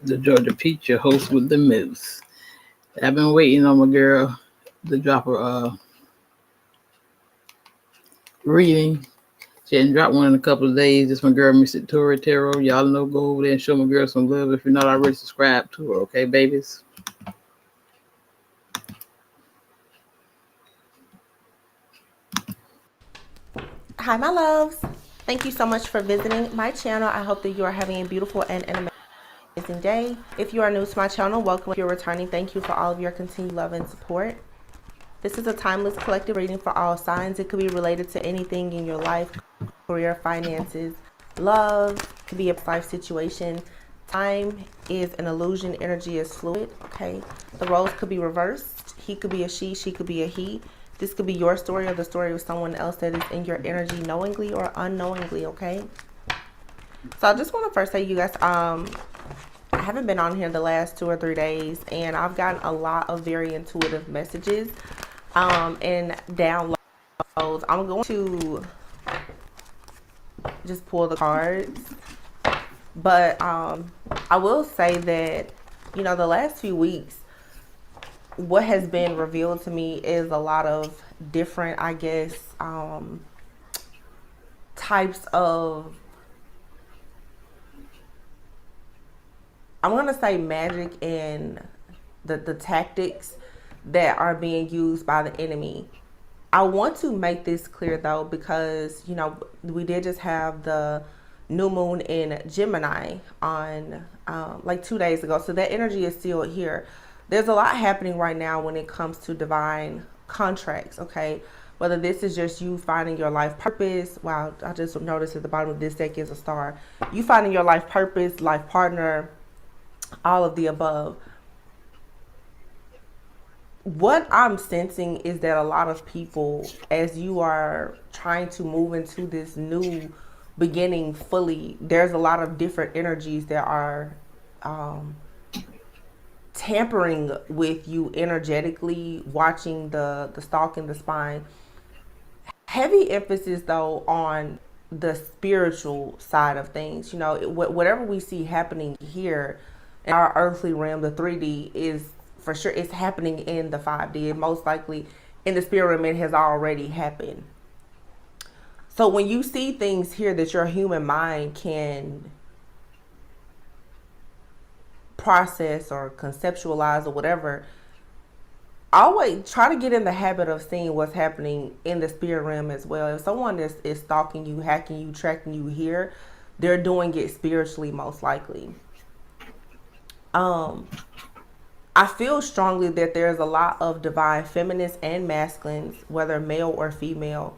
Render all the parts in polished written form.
the Georgia Peach, your host with the moose. I've been waiting on my girl to drop her reading. She hadn't dropped one in a couple of days. This my girl, Mr. TORI Tarot. Y'all know, go over there and show my girl some love if you're not already subscribed to her, okay, babies? Hi, my loves. Thank you so much for visiting my channel. I hope that you are having a beautiful and an amazing day. If you are new to my channel, welcome. If you're returning, thank you for all of your continued love and support. This is a timeless collective reading for all signs. It could be related to anything in your life, career, finances, love. It could be a life situation. Time is an illusion. Energy is fluid. Okay. The roles could be reversed. He could be a she. She could be a he. This could be your story or the story of someone else that is in your energy knowingly or unknowingly, okay? So I just want to first say, you guys, I haven't been on here the last 2 or 3 days, and I've gotten a lot of very intuitive messages and downloads. I'm going to just pull the cards. But I will say that, the last few weeks, what has been revealed to me is a lot of different, I guess, types of, I'm going to say magic and the tactics that are being used by the enemy. I want to make this clear though, because, we did just have the new moon in Gemini on like 2 days ago. So that energy is still here. There's a lot happening right now when it comes to divine contracts, okay? Whether this is just you finding your life purpose. Wow, I just noticed at the bottom of this deck is a star. You finding your life purpose, life partner, all of the above. What I'm sensing is that a lot of people, as you are trying to move into this new beginning fully, there's a lot of different energies that are tampering with you energetically, watching the stalk in the spine. Heavy emphasis though on the spiritual side of things. Whatever we see happening here in our earthly realm, the 3D, is for sure it's happening in the 5D, and most likely in the spirit realm it has already happened. So when you see things here that your human mind can process or conceptualize or whatever, always try to get in the habit of seeing what's happening in the spirit realm as well. If someone is stalking you, hacking you, tracking you here, they're doing it spiritually most likely. I feel strongly that there's a lot of divine feminines and masculines, whether male or female,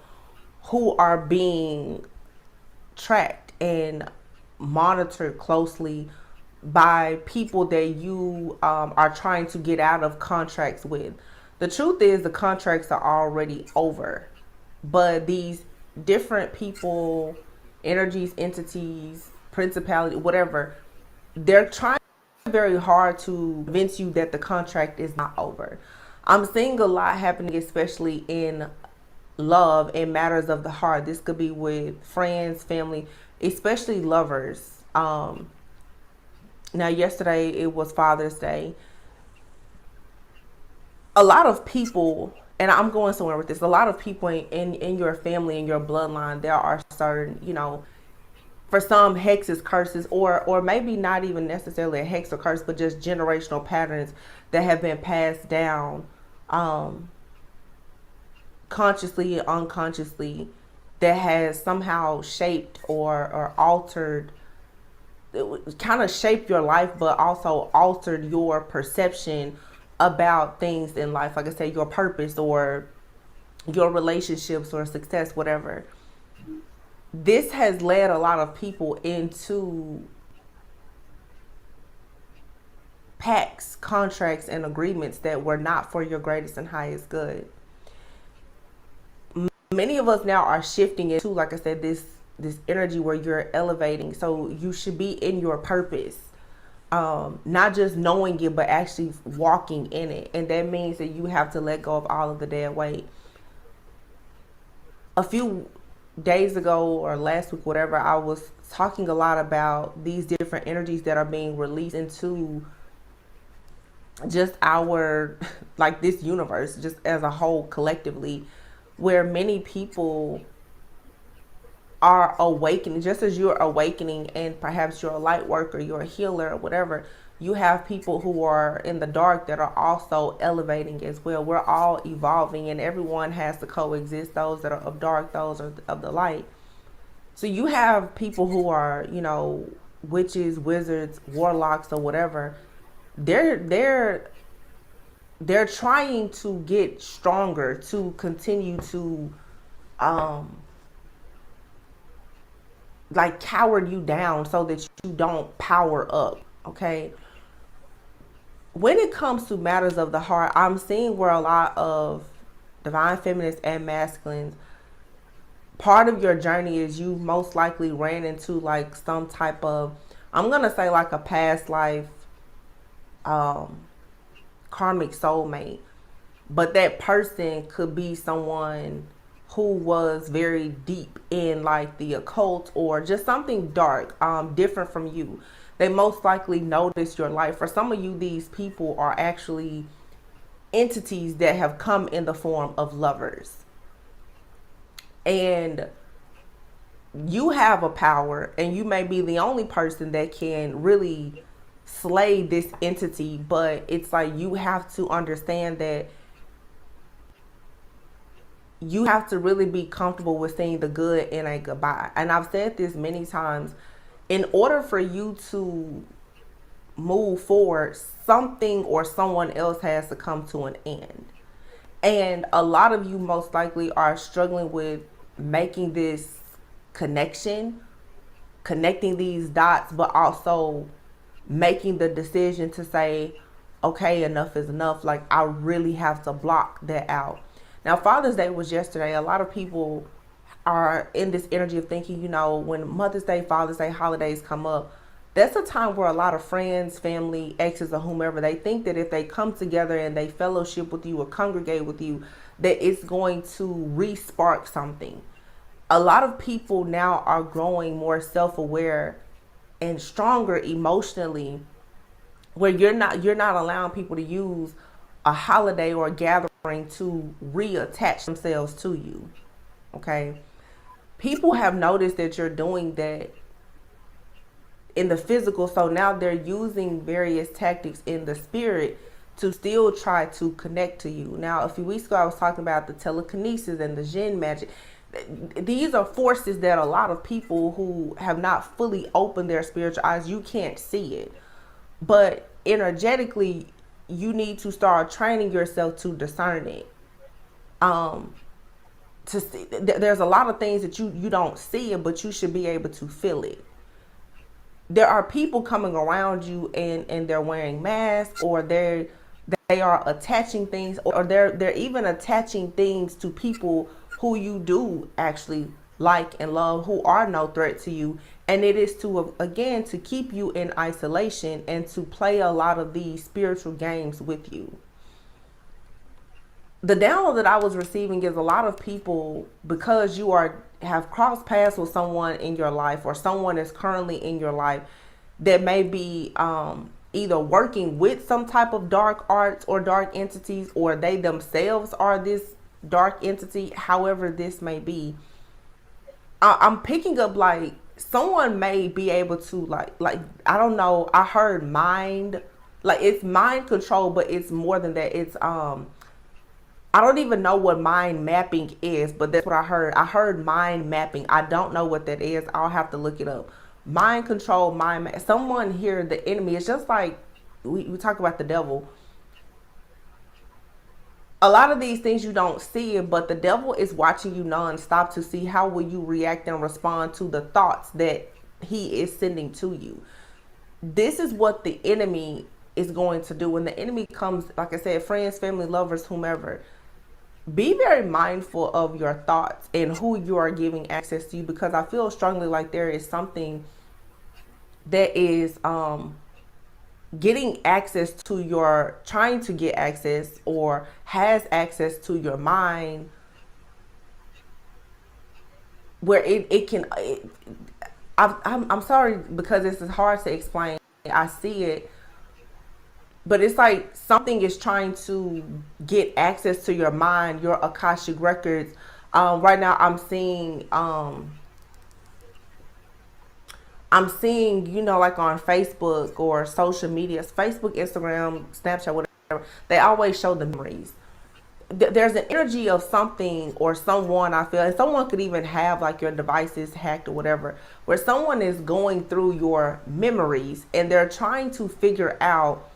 who are being tracked and monitored closely by people that you are trying to get out of contracts with. The truth is the contracts are already over, but these different people, energies, entities, principality, whatever, they're trying very hard to convince you that the contract is not over. I'm seeing a lot happening, especially in love and matters of the heart. This could be with friends, family, especially lovers. Now, yesterday it was Father's Day. A lot of people, and I'm going somewhere with this, a lot of people in your family, in your bloodline, there are certain, for some hexes, curses, or maybe not even necessarily a hex or curse, but just generational patterns that have been passed down consciously and unconsciously, that has somehow shaped or altered, kind of shaped your life, but also altered your perception about things in life. Like I said, your purpose or your relationships or success, whatever. This has led a lot of people into pacts, contracts, and agreements that were not for your greatest and highest good. Many of us now are shifting into, like I said, this energy where you're elevating. So you should be in your purpose, not just knowing it, but actually walking in it. And that means that you have to let go of all of the dead weight. A few days ago or last week, whatever, I was talking a lot about these different energies that are being released into just our, like, this universe, just as a whole collectively, where many people are awakening, just as you're awakening, and perhaps you're a light worker, you're a healer, or whatever. You have people who are in the dark that are also elevating as well. We're all evolving, and everyone has to coexist, those that are of dark, those are of the light. So you have people who are, witches, wizards, warlocks, or whatever. They're trying to get stronger, to continue to like coward you down so that you don't power up. Okay, when it comes to matters of the heart, I'm seeing where a lot of divine feminists and masculines, part of your journey is you most likely ran into like some type of, I'm gonna say, like a past life karmic soulmate. But that person could be someone who was very deep in like the occult, or just something dark, different from you. They most likely noticed your life. For some of you, these people are actually entities that have come in the form of lovers. And you have a power, and you may be the only person that can really slay this entity, but it's like you have to understand that you have to really be comfortable with seeing the good in a goodbye. And I've said this many times. In order for you to move forward, something or someone else has to come to an end. And a lot of you most likely are struggling with making this connection, connecting these dots, but also making the decision to say, okay, enough is enough. Like, I really have to block that out. Now, Father's Day was yesterday. A lot of people are in this energy of thinking, when Mother's Day, Father's Day, holidays come up, that's a time where a lot of friends, family, exes, or whomever, they think that if they come together and they fellowship with you or congregate with you, that it's going to re-spark something. A lot of people now are growing more self-aware and stronger emotionally, where you're not allowing people to use a holiday or a gathering to reattach themselves to you. Okay, people have noticed that you're doing that in the physical, so now they're using various tactics in the spirit to still try to connect to you. Now, a few weeks ago, I was talking about the telekinesis and the Jinn magic. These are forces that a lot of people who have not fully opened their spiritual eyes, you can't see it. But energetically, you need to start training yourself to discern it. To see, there's a lot of things that you don't see it, but you should be able to feel it. There are people coming around you, and they're wearing masks, or they are attaching things, or they're even attaching things to people who you do actually like and love, who are no threat to you. And it is to, again, to keep you in isolation and to play a lot of these spiritual games with you. The download that I was receiving is a lot of people, because you have crossed paths with someone in your life, or someone is currently in your life that may be either working with some type of dark arts or dark entities, or they themselves are this dark entity. However this may be, I'm picking up like someone may be able to like I don't know, I heard mind, like it's mind control, but it's more than that. It's I don't even know what mind mapping is, but that's what I heard. I heard mind mapping. I don't know what that is. I'll have to look it up. Mind control, someone here, the enemy. It's just like we talk about the devil. A lot of these things you don't see it, but the devil is watching you nonstop to see how will you react and respond to the thoughts that he is sending to you. This is what the enemy is going to do. When the enemy comes, like I said, friends, family, lovers, whomever, be very mindful of your thoughts and who you are giving access to you, because I feel strongly like there is something that is getting access to trying to get access, or has access to your mind, where I'm sorry because this is hard to explain. I see it, but it's like something is trying to get access to your mind, your Akashic records. Right now, I'm seeing, like on Facebook or social media, Facebook, Instagram, Snapchat, whatever. They always show the memories. There's an energy of something or someone, I feel, and someone could even have like your devices hacked or whatever, where someone is going through your memories and they're trying to figure out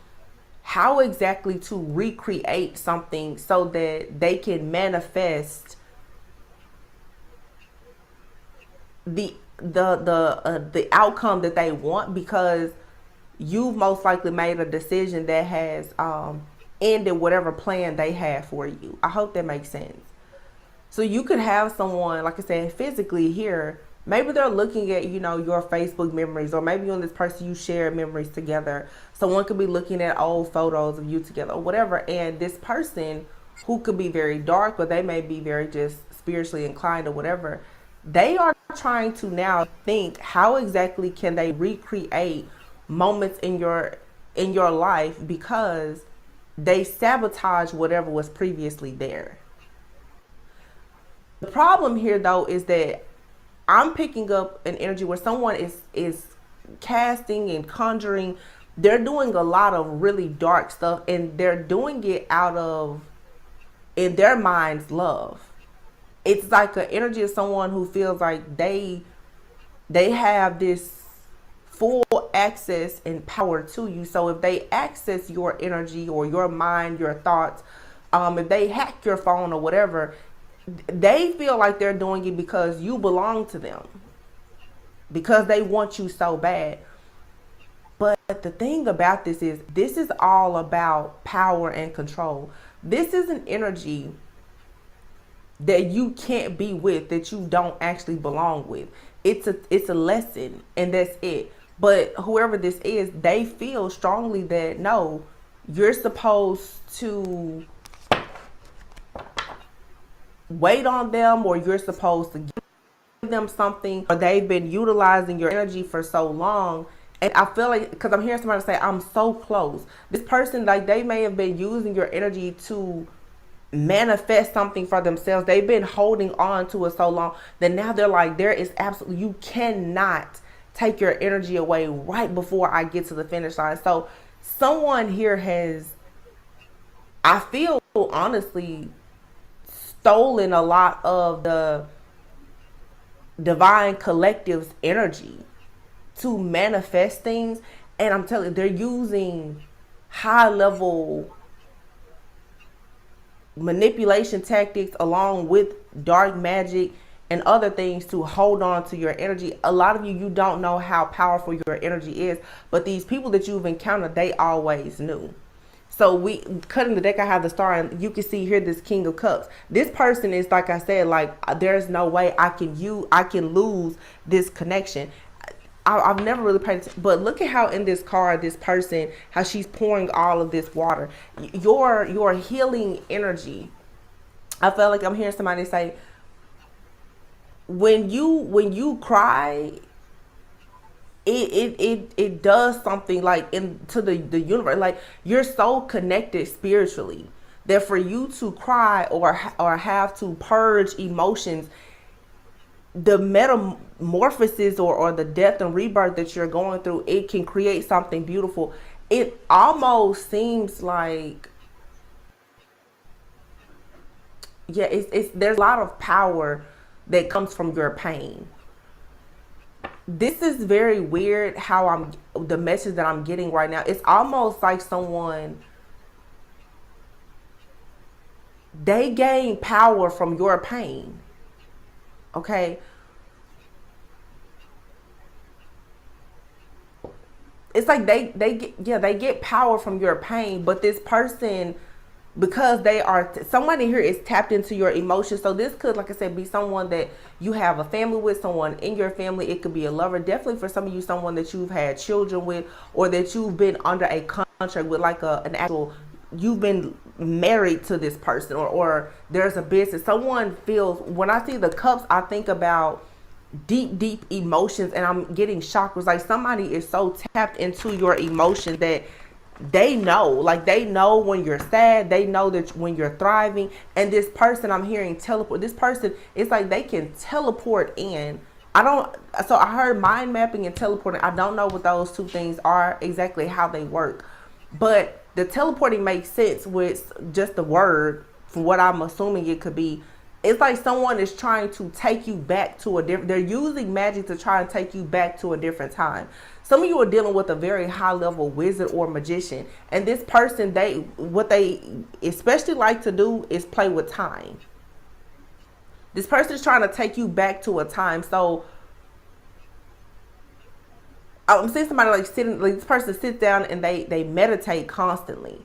how exactly to recreate something so that they can manifest the outcome that they want, because you've most likely made a decision that has ended whatever plan they had for you. I hope that makes sense. So you could have someone, like I said, physically here. Maybe they're looking at, your Facebook memories, or maybe you and this person, you share memories together. Someone could be looking at old photos of you together or whatever. And this person, who could be very dark, or they may be very just spiritually inclined or whatever, they are trying to now think, how exactly can they recreate moments in your life, because they sabotage whatever was previously there. The problem here though is that I'm picking up an energy where someone is casting and conjuring. They're doing a lot of really dark stuff, and they're doing it out of, in their minds, love. It's like an energy of someone who feels like they have this full access and power to you. So if they access your energy or your mind, your thoughts, if they hack your phone or whatever, they feel like they're doing it because you belong to them, because they want you so bad. But the thing about this is all about power and control. This is an energy that you can't be with, that you don't actually belong with. It's a lesson, and that's it. But whoever this is, they feel strongly that no, you're supposed to wait on them, or you're supposed to give them something, or they've been utilizing your energy for so long. And I feel like, because I'm hearing somebody say, I'm so close. This person, like, they may have been using your energy to manifest something for themselves. They've been holding on to it so long that now they're like, there is absolutely, you cannot take your energy away right before I get to the finish line. So someone here has, I feel, honestly, stolen a lot of the divine collective's energy to manifest things. And I'm telling you, they're using high level manipulation tactics along with dark magic and other things to hold on to your energy. A lot of you don't know how powerful your energy is, but these people that you've encountered, they always knew. So we cutting the deck, I have the star, and you can see here this King of Cups. This person is, like I said, like, there's no way I can lose this connection. I've never really paid attention, but look at how in this card, this person, how she's pouring all of this water. Your healing energy. I felt like I'm hearing somebody say, when you cry, it does something like into the universe. Like, you're so connected spiritually that for you to cry or have to purge emotions, the metamorphosis or the death and rebirth that you're going through, it can create something beautiful. It almost seems like, yeah, it's there's a lot of power that comes from your pain. This is very weird how the message that I'm getting right now. It's almost like someone, they gain power from your pain. Okay. It's like they get power from your pain, but this person, because somebody here is tapped into your emotions. So this could, like I said, be someone that you have a family with, someone in your family. It could be a lover. Definitely for some of you, someone that you've had children with, or that you've been under a contract with, like an actual, you've been married to this person, or there's a business. Someone feels, when I see the cups, I think about deep emotions, and I'm getting shocked. Was like somebody is so tapped into your emotions that they know, like they know when you're sad, they know that when you're thriving. And this person I'm hearing teleport, this person, it's like they can teleport in. I don't, so I heard mind mapping and teleporting. I don't know what those two things are exactly, how they work, but the teleporting makes sense with just the word, from what I'm assuming it could be. It's like someone is trying to take you back to a different, they're using magic to try and take you back to a different time. Some of you are dealing with a very high level wizard or magician, and this person, they, what they especially like to do is play with time. This person is trying to take you back to a time. So I'm seeing somebody like sitting, like this person sits down and they meditate constantly.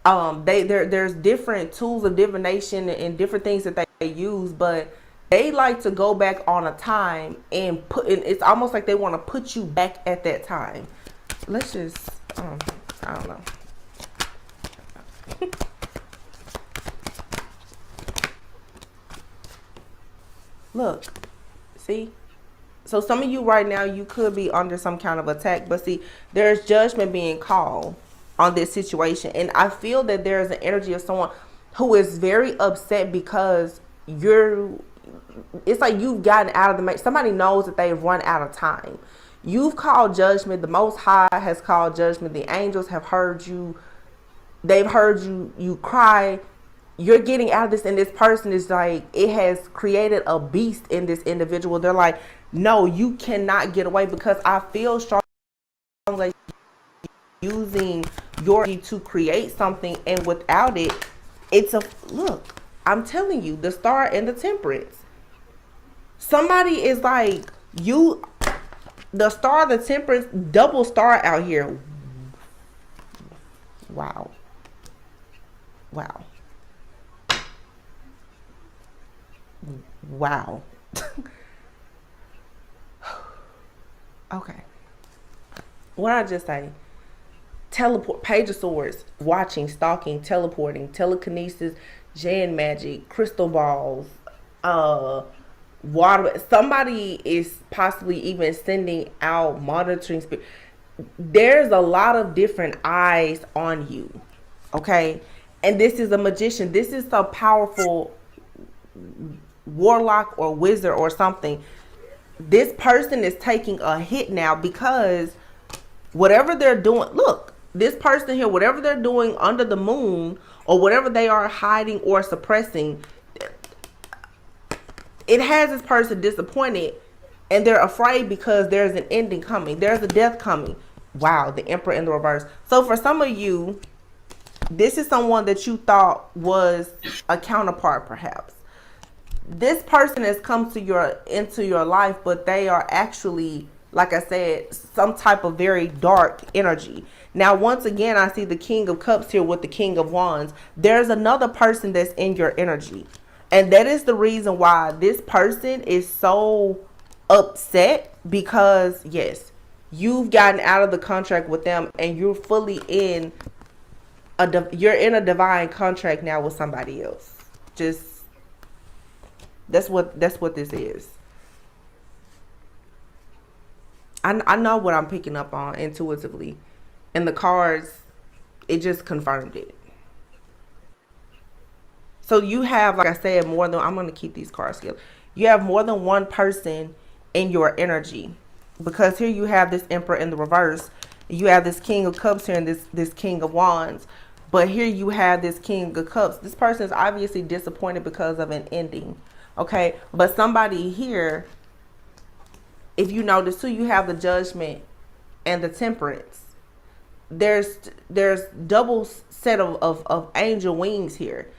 There's different tools of divination and different things that they use, but they like to go back on a time and put, and it's almost like they want to put you back at that time. Let's just, I don't know. Look, see? So some of you right now, you could be under some kind of attack, but see, there's judgment being called on this situation. And I feel that there's an energy of someone who is very upset because it's like you've gotten out of the match. Somebody knows that they've run out of time. You've called judgment. The Most High has called judgment. The angels have heard you. They've heard you cry. You're getting out of this, and this person is like, it has created a beast in this individual. They're like, no, you cannot get away, because I feel strong like using your energy to create something, and without it, it's a, look, I'm telling you, the Star and the Temperance. Somebody is like, you, the Star, the Temperance, double star out here. Wow. Wow. Wow. Okay. What did I just say? Teleport, Page of Swords, watching, stalking, teleporting, telekinesis, Jan magic, crystal balls, water. Somebody is possibly even sending out monitoring spirit. There's a lot of different eyes on you. Okay. And this is a magician. This is a powerful warlock or wizard or something. This person is taking a hit now because whatever they're doing, look, this person here, whatever they're doing under the moon or whatever they are hiding or suppressing, it has this person disappointed, and they're afraid because there's an ending coming. There's a death coming. Wow, the Emperor in the reverse. So for some of you, this is someone that you thought was a counterpart, perhaps. This person has come to into your life, but they are actually, like I said, some type of very dark energy. Now, once again, I see the King of Cups here with the King of Wands. There's another person that's in your energy. And that is the reason why this person is so upset, because, yes, you've gotten out of the contract with them and you're fully in you're in a divine contract now with somebody else. Just, that's what this is. I know what I'm picking up on intuitively, and the cards, it just confirmed it. So you have, like I said, more than, I'm going to keep these cards together. You have more than one person in your energy, because here you have this Emperor in the reverse. You have this King of Cups here and this King of Wands. But here you have this King of Cups. This person is obviously disappointed because of an ending. Okay. But somebody here, if you notice too, you have the Judgment and the Temperance. There's double set of angel wings here.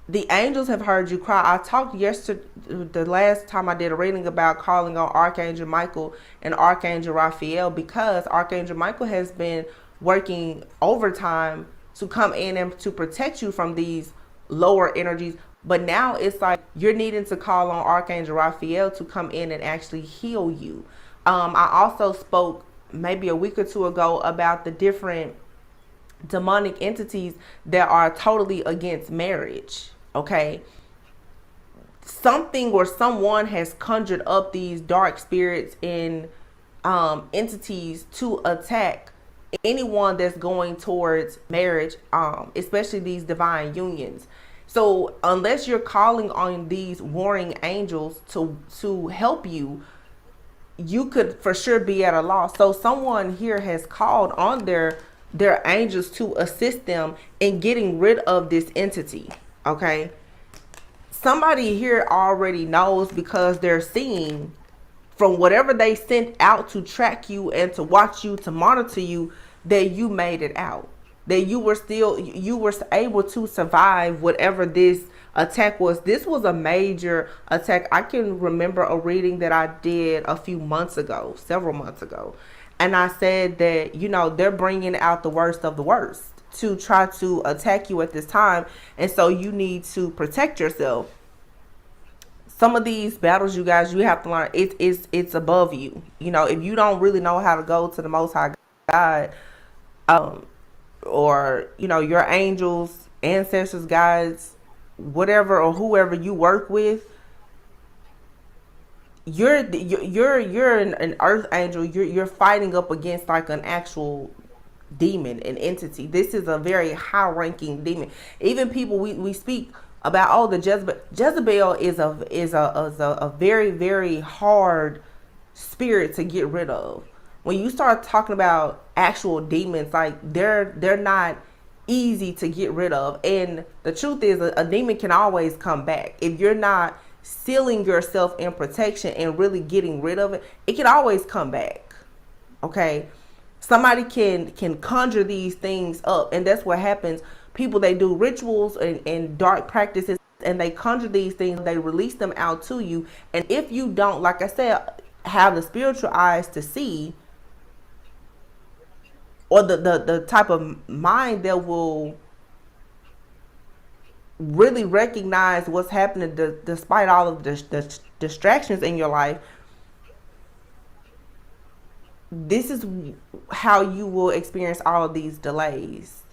The angels have heard you cry. I talked yesterday, the last time I did a reading, about calling on Archangel Michael and Archangel Raphael, because Archangel Michael has been working overtime to come in and to protect you from these lower energies. But now it's like you're needing to call on Archangel Raphael to come in and actually heal you. I also spoke maybe a week or two ago about the different demonic entities that are totally against marriage. Okay. something or someone has conjured up these dark spirits and entities to attack anyone that's going towards marriage, especially these divine unions. So unless you're calling on these warring angels to help you, you could for sure be at a loss. So someone here has called on their angels to assist them in getting rid of this entity. Okay, somebody here already knows, because they're seeing from whatever they sent out to track you and to watch you, to monitor you, that you made it out, that you were able to survive whatever this attack was. This was a major attack. I can remember a reading that I did a few months ago, several months ago, and I said that, you know, they're bringing out the worst of the worst to try to attack you at this time, and so you need to protect yourself. Some of these battles, you guys, you have to learn it's above you. You know, if you don't really know how to go to the Most High God, or, you know, your angels, ancestors, guides, whatever, or whoever you work with, you're an earth angel. You're fighting up against like an actual demon, an entity. This is a very high ranking demon. Even people we speak about, oh, the Jezebel is a very, very hard spirit to get rid of. When you start talking about actual demons, like they're not easy to get rid of. And the truth is, a demon can always come back. If you're not sealing yourself in protection and really getting rid of it, it can always come back. Okay, somebody can conjure these things up, and that's what happens. People, they do rituals and dark practices, and they conjure these things, they release them out to you. And if you don't, like I said, have the spiritual eyes to see, or the type of mind that will really recognize what's happening despite all of the distractions in your life, this is how you will experience all of these delays.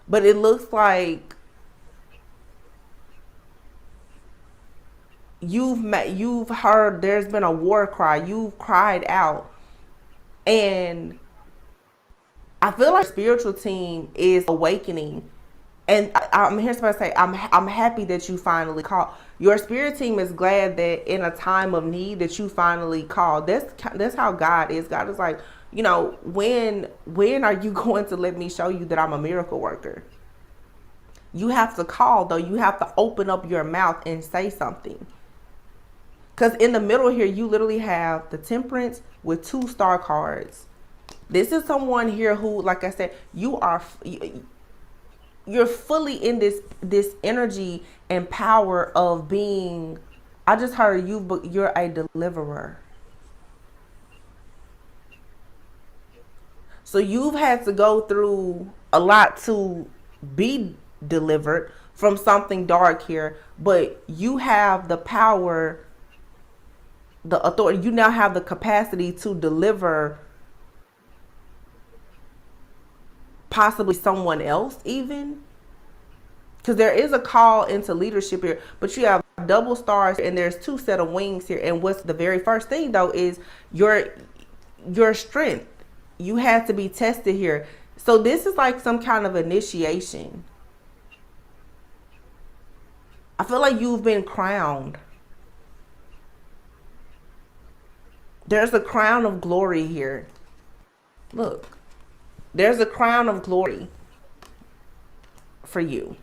But it looks like you've heard there's been a war cry. You've cried out, and I feel like the spiritual team is awakening. And I'm here to say, I'm happy that you finally called. Your spirit team is glad that in a time of need that you finally called. That's how God is. God is like, you know, when are you going to let me show you that I'm a miracle worker? You have to call, though. You have to open up your mouth and say something. Because in the middle here, you literally have the Temperance with 2 star cards. This is someone here who, like I said, you're fully in this energy and power of being. I just heard you're a deliverer. So you've had to go through a lot to be delivered from something dark here, but you have the power, the authority. You now have the capacity to deliver possibly someone else, even, because there is a call into leadership here. But you have double stars and there's 2 set of wings here. And what's the very first thing, though, is your strength. You had to be tested here. So this is like some kind of initiation. I feel like you've been crowned. There's a crown of glory here. Look, there's a crown of glory for you.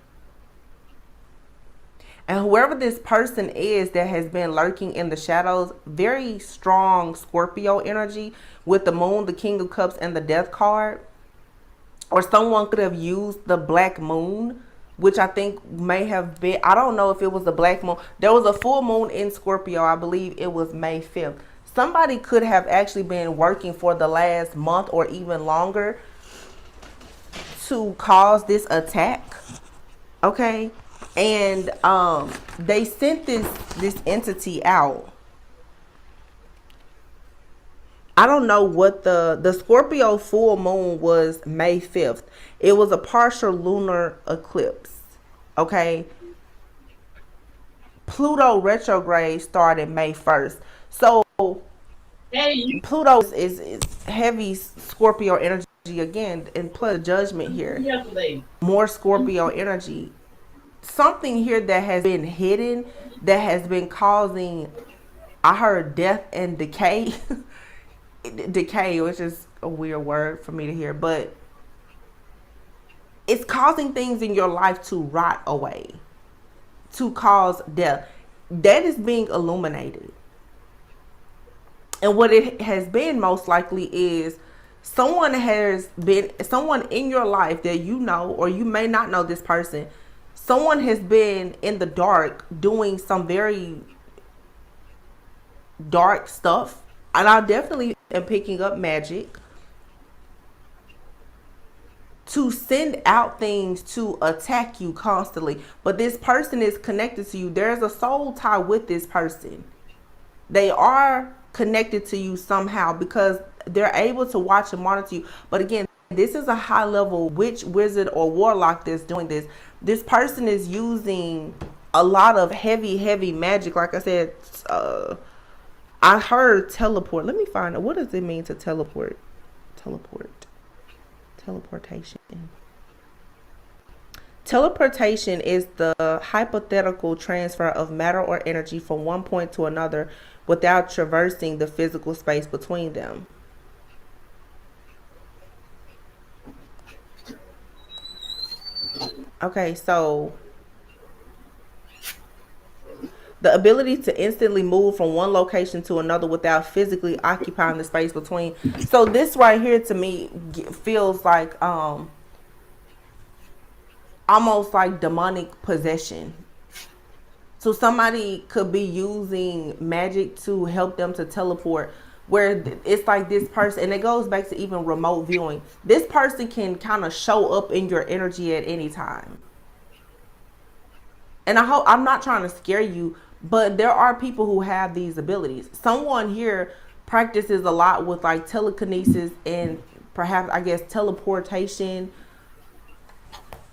And whoever this person is that has been lurking in the shadows, very strong Scorpio energy with the moon, the King of Cups, and the Death card. Or someone could have used the black moon, which I think may have been, I don't know if it was the black moon. There was a full moon in Scorpio. I believe it was May 5th. Somebody could have actually been working for the last month or even longer to cause this attack. Okay. And they sent this entity out. I don't know what the Scorpio full moon was May 5th. It was a partial lunar eclipse. Okay. Pluto retrograde started May 1st. So Pluto is heavy Scorpio energy again, and plus judgment here. More Scorpio energy. Something here that has been hidden, that has been causing, I heard death and decay. Decay, which is a weird word for me to hear, but it's causing things in your life to rot away, to cause death. That is being illuminated. And what it has been most likely is someone in your life that you know, or you may not know this person. Someone has been in the dark doing some very dark stuff. And I definitely am picking up magic to send out things to attack you constantly. But this person is connected to you. There's a soul tie with this person. They are connected to you somehow because they're able to watch and monitor you. But again, this is a high level witch, wizard, or warlock that's doing this. This person is using a lot of heavy magic. Like I said, I heard teleport. Let me find out. What does it mean to teleport? Teleportation. Teleportation is the hypothetical transfer of matter or energy from one point to another without traversing the physical space between them. Okay, so the ability to instantly move from one location to another without physically occupying the space between. So this right here to me feels like almost like demonic possession. So somebody could be using magic to help them to teleport, where it's like this person, and it goes back to even remote viewing. This person can kind of show up in your energy at any time. And I'm not trying to scare you, but there are people who have these abilities. Someone here practices a lot with like telekinesis and perhaps, I guess, teleportation.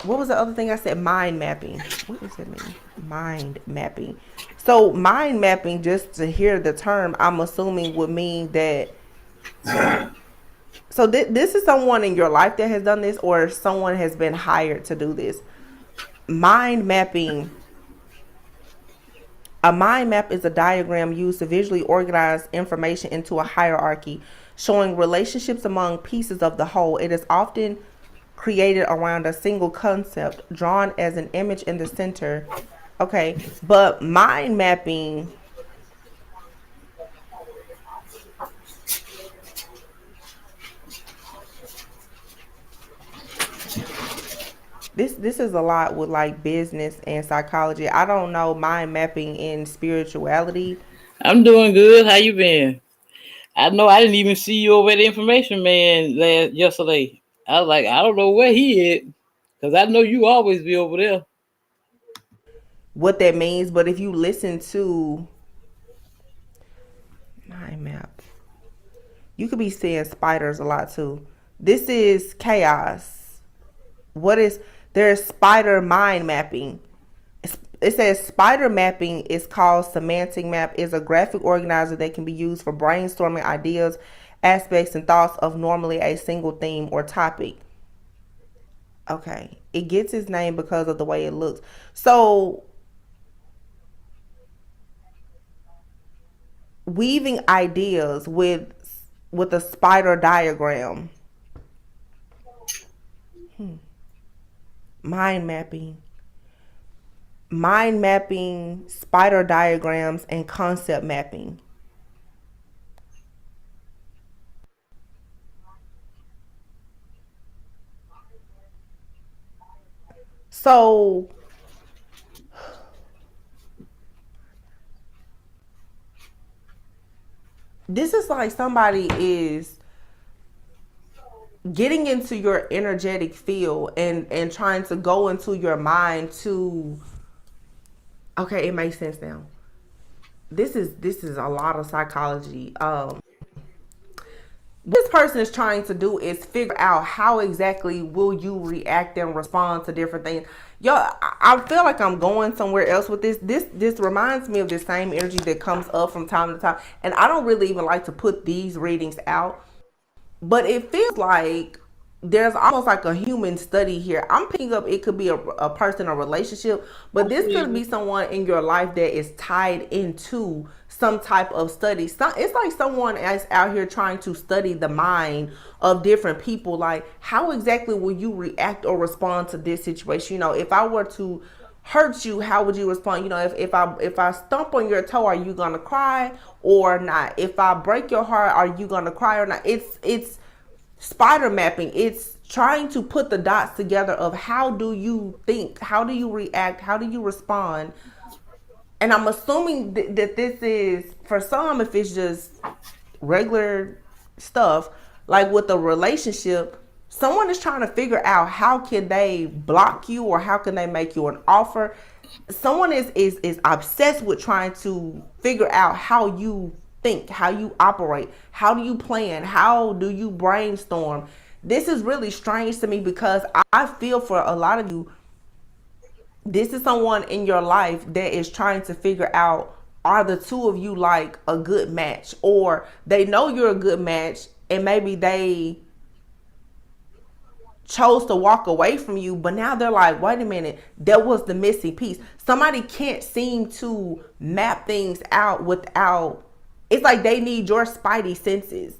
What was the other thing I said? Mind mapping. What does it mean? Mind mapping. So mind mapping, just to hear the term, I'm assuming would mean that. So this is someone in your life that has done this, or someone has been hired to do this. Mind mapping. A mind map is a diagram used to visually organize information into a hierarchy, showing relationships among pieces of the whole. It is often created around a single concept, drawn as an image in the center. Okay, but mind mapping, this is a lot with like business and psychology. I don't know mind mapping in spirituality. I'm doing good. How you been? I know I didn't even see you over at the information man yesterday. I was like, I don't know where he is, because I know you always be over there. What that means, but if you listen to mind map, you could be seeing spiders a lot too. This is chaos. There's spider mind mapping. It says spider mapping is called semantic map, is a graphic organizer that can be used for brainstorming ideas, aspects, and thoughts of normally a single theme or topic. Okay, it gets its name because of the way it looks. So weaving ideas with a spider diagram. Mind mapping, spider diagrams, and concept mapping. So this is like somebody is getting into your energetic field and trying to go into your mind to, okay, it makes sense now. This is a lot of psychology. this person is trying to do is figure out how exactly will you react and respond to different things. Yo, I feel like I'm going somewhere else with this. This reminds me of the same energy that comes up from time to time. And I don't really even like to put these readings out, but it feels like there's almost like a human study here. I'm picking up, it could be a person, a relationship, but this could be someone in your life that is tied into some type of study. It's like someone is out here trying to study the mind of different people. Like, how exactly will you react or respond to this situation? You know, if I were to hurt you, how would you respond? You know, if I stomp on your toe, are you gonna cry or not? If I break your heart, are you gonna cry or not? It's spider mapping. It's trying to put the dots together of how do you think, how do you react, how do you respond. And I'm assuming that this is, for some, if it's just regular stuff, like with a relationship, someone is trying to figure out how can they block you or how can they make you an offer. Someone is obsessed with trying to figure out how you think, how you operate, how do you plan, how do you brainstorm. This is really strange to me because I feel for a lot of you, this is someone in your life that is trying to figure out, are the two of you like a good match, or they know you're a good match and maybe they chose to walk away from you, but now they're like, wait a minute, that was the missing piece. Somebody can't seem to map things out without, it's like they need your spidey senses.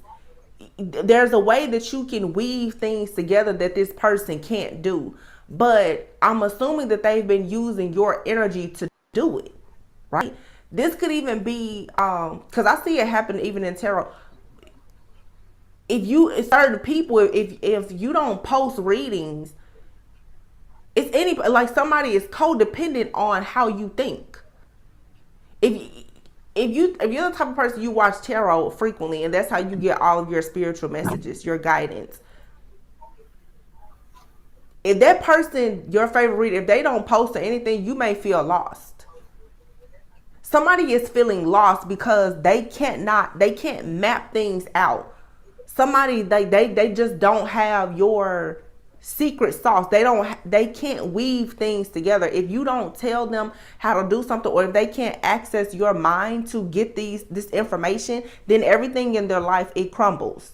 There's a way that you can weave things together that this person can't do, but I'm assuming that they've been using your energy to do it, right? This could even be because I see it happen even in tarot. If you, certain people, if you don't post readings, it's any, like somebody is codependent on how you think. If you're the type of person, you watch tarot frequently and that's how you get all of your spiritual messages, your guidance. If that person, your favorite reader, if they don't post or anything, you may feel lost. Somebody is feeling lost because they can't map things out. Somebody, they just don't have your secret sauce. They can't weave things together. If you don't tell them how to do something, or if they can't access your mind to get this information, then everything in their life, it crumbles.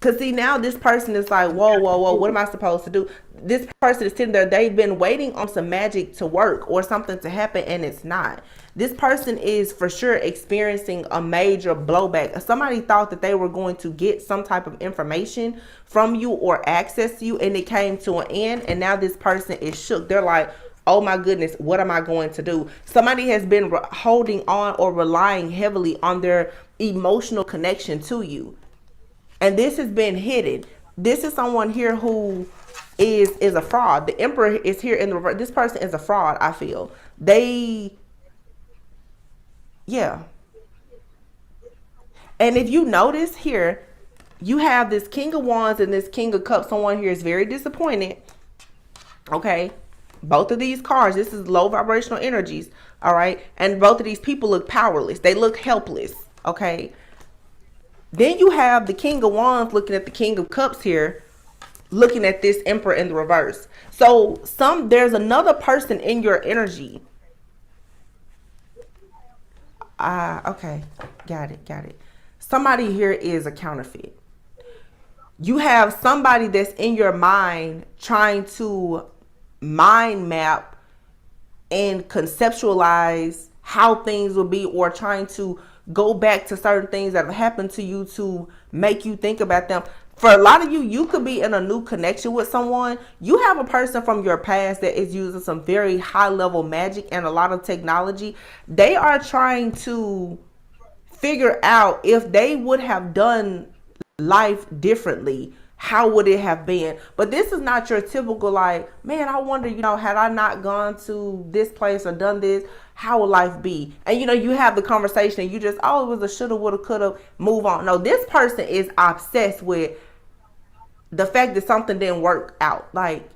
Cause see, now this person is like, whoa, what am I supposed to do? This person is sitting there, they've been waiting on some magic to work or something to happen, and it's not. This person is for sure experiencing a major blowback. Somebody thought that they were going to get some type of information from you or access to you, and it came to an end, and now this person is shook. They're like, oh my goodness, what am I going to do? Somebody has been holding on or relying heavily on their emotional connection to you. And this has been hidden. This is someone here who is a fraud. The Emperor is here in the reverse. This person is a fraud, I feel. Yeah. And if you notice here, you have this King of Wands and this King of Cups. Someone here is very disappointed. Okay. Both of these cards, this is low vibrational energies. All right. And both of these people look powerless. They look helpless. Okay. Then you have the King of Wands looking at the King of Cups here, looking at this Emperor in the reverse. So there's another person in your energy. Okay. Got it. Somebody here is a counterfeit. You have somebody that's in your mind trying to mind map and conceptualize how things will be, or trying to go back to certain things that have happened to you to make you think about them. For a lot of you, you could be in a new connection with someone. You have a person from your past that is using some very high level magic and a lot of technology. They are trying to figure out if they would have done life differently, how would it have been? But this is not your typical like, man, I wonder, had I not gone to this place or done this, how would life be? And you have the conversation and you just, oh, it was a shoulda, woulda, coulda, move on. No, this person is obsessed with the fact that something didn't work out. Like,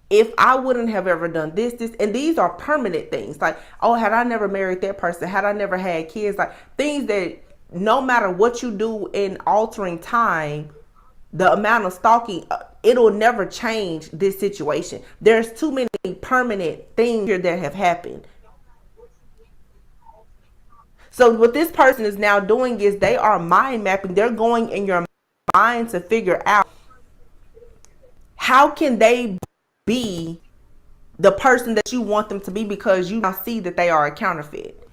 if I wouldn't have ever done this, and these are permanent things. Like, oh, had I never married that person, had I never had kids, like things that no matter what you do in altering time, the amount of stalking, it'll never change this situation. There's too many permanent things here that have happened. So what this person is now doing is they are mind mapping. They're going in your mind to figure out how can they be the person that you want them to be, because you now see that they are a counterfeit.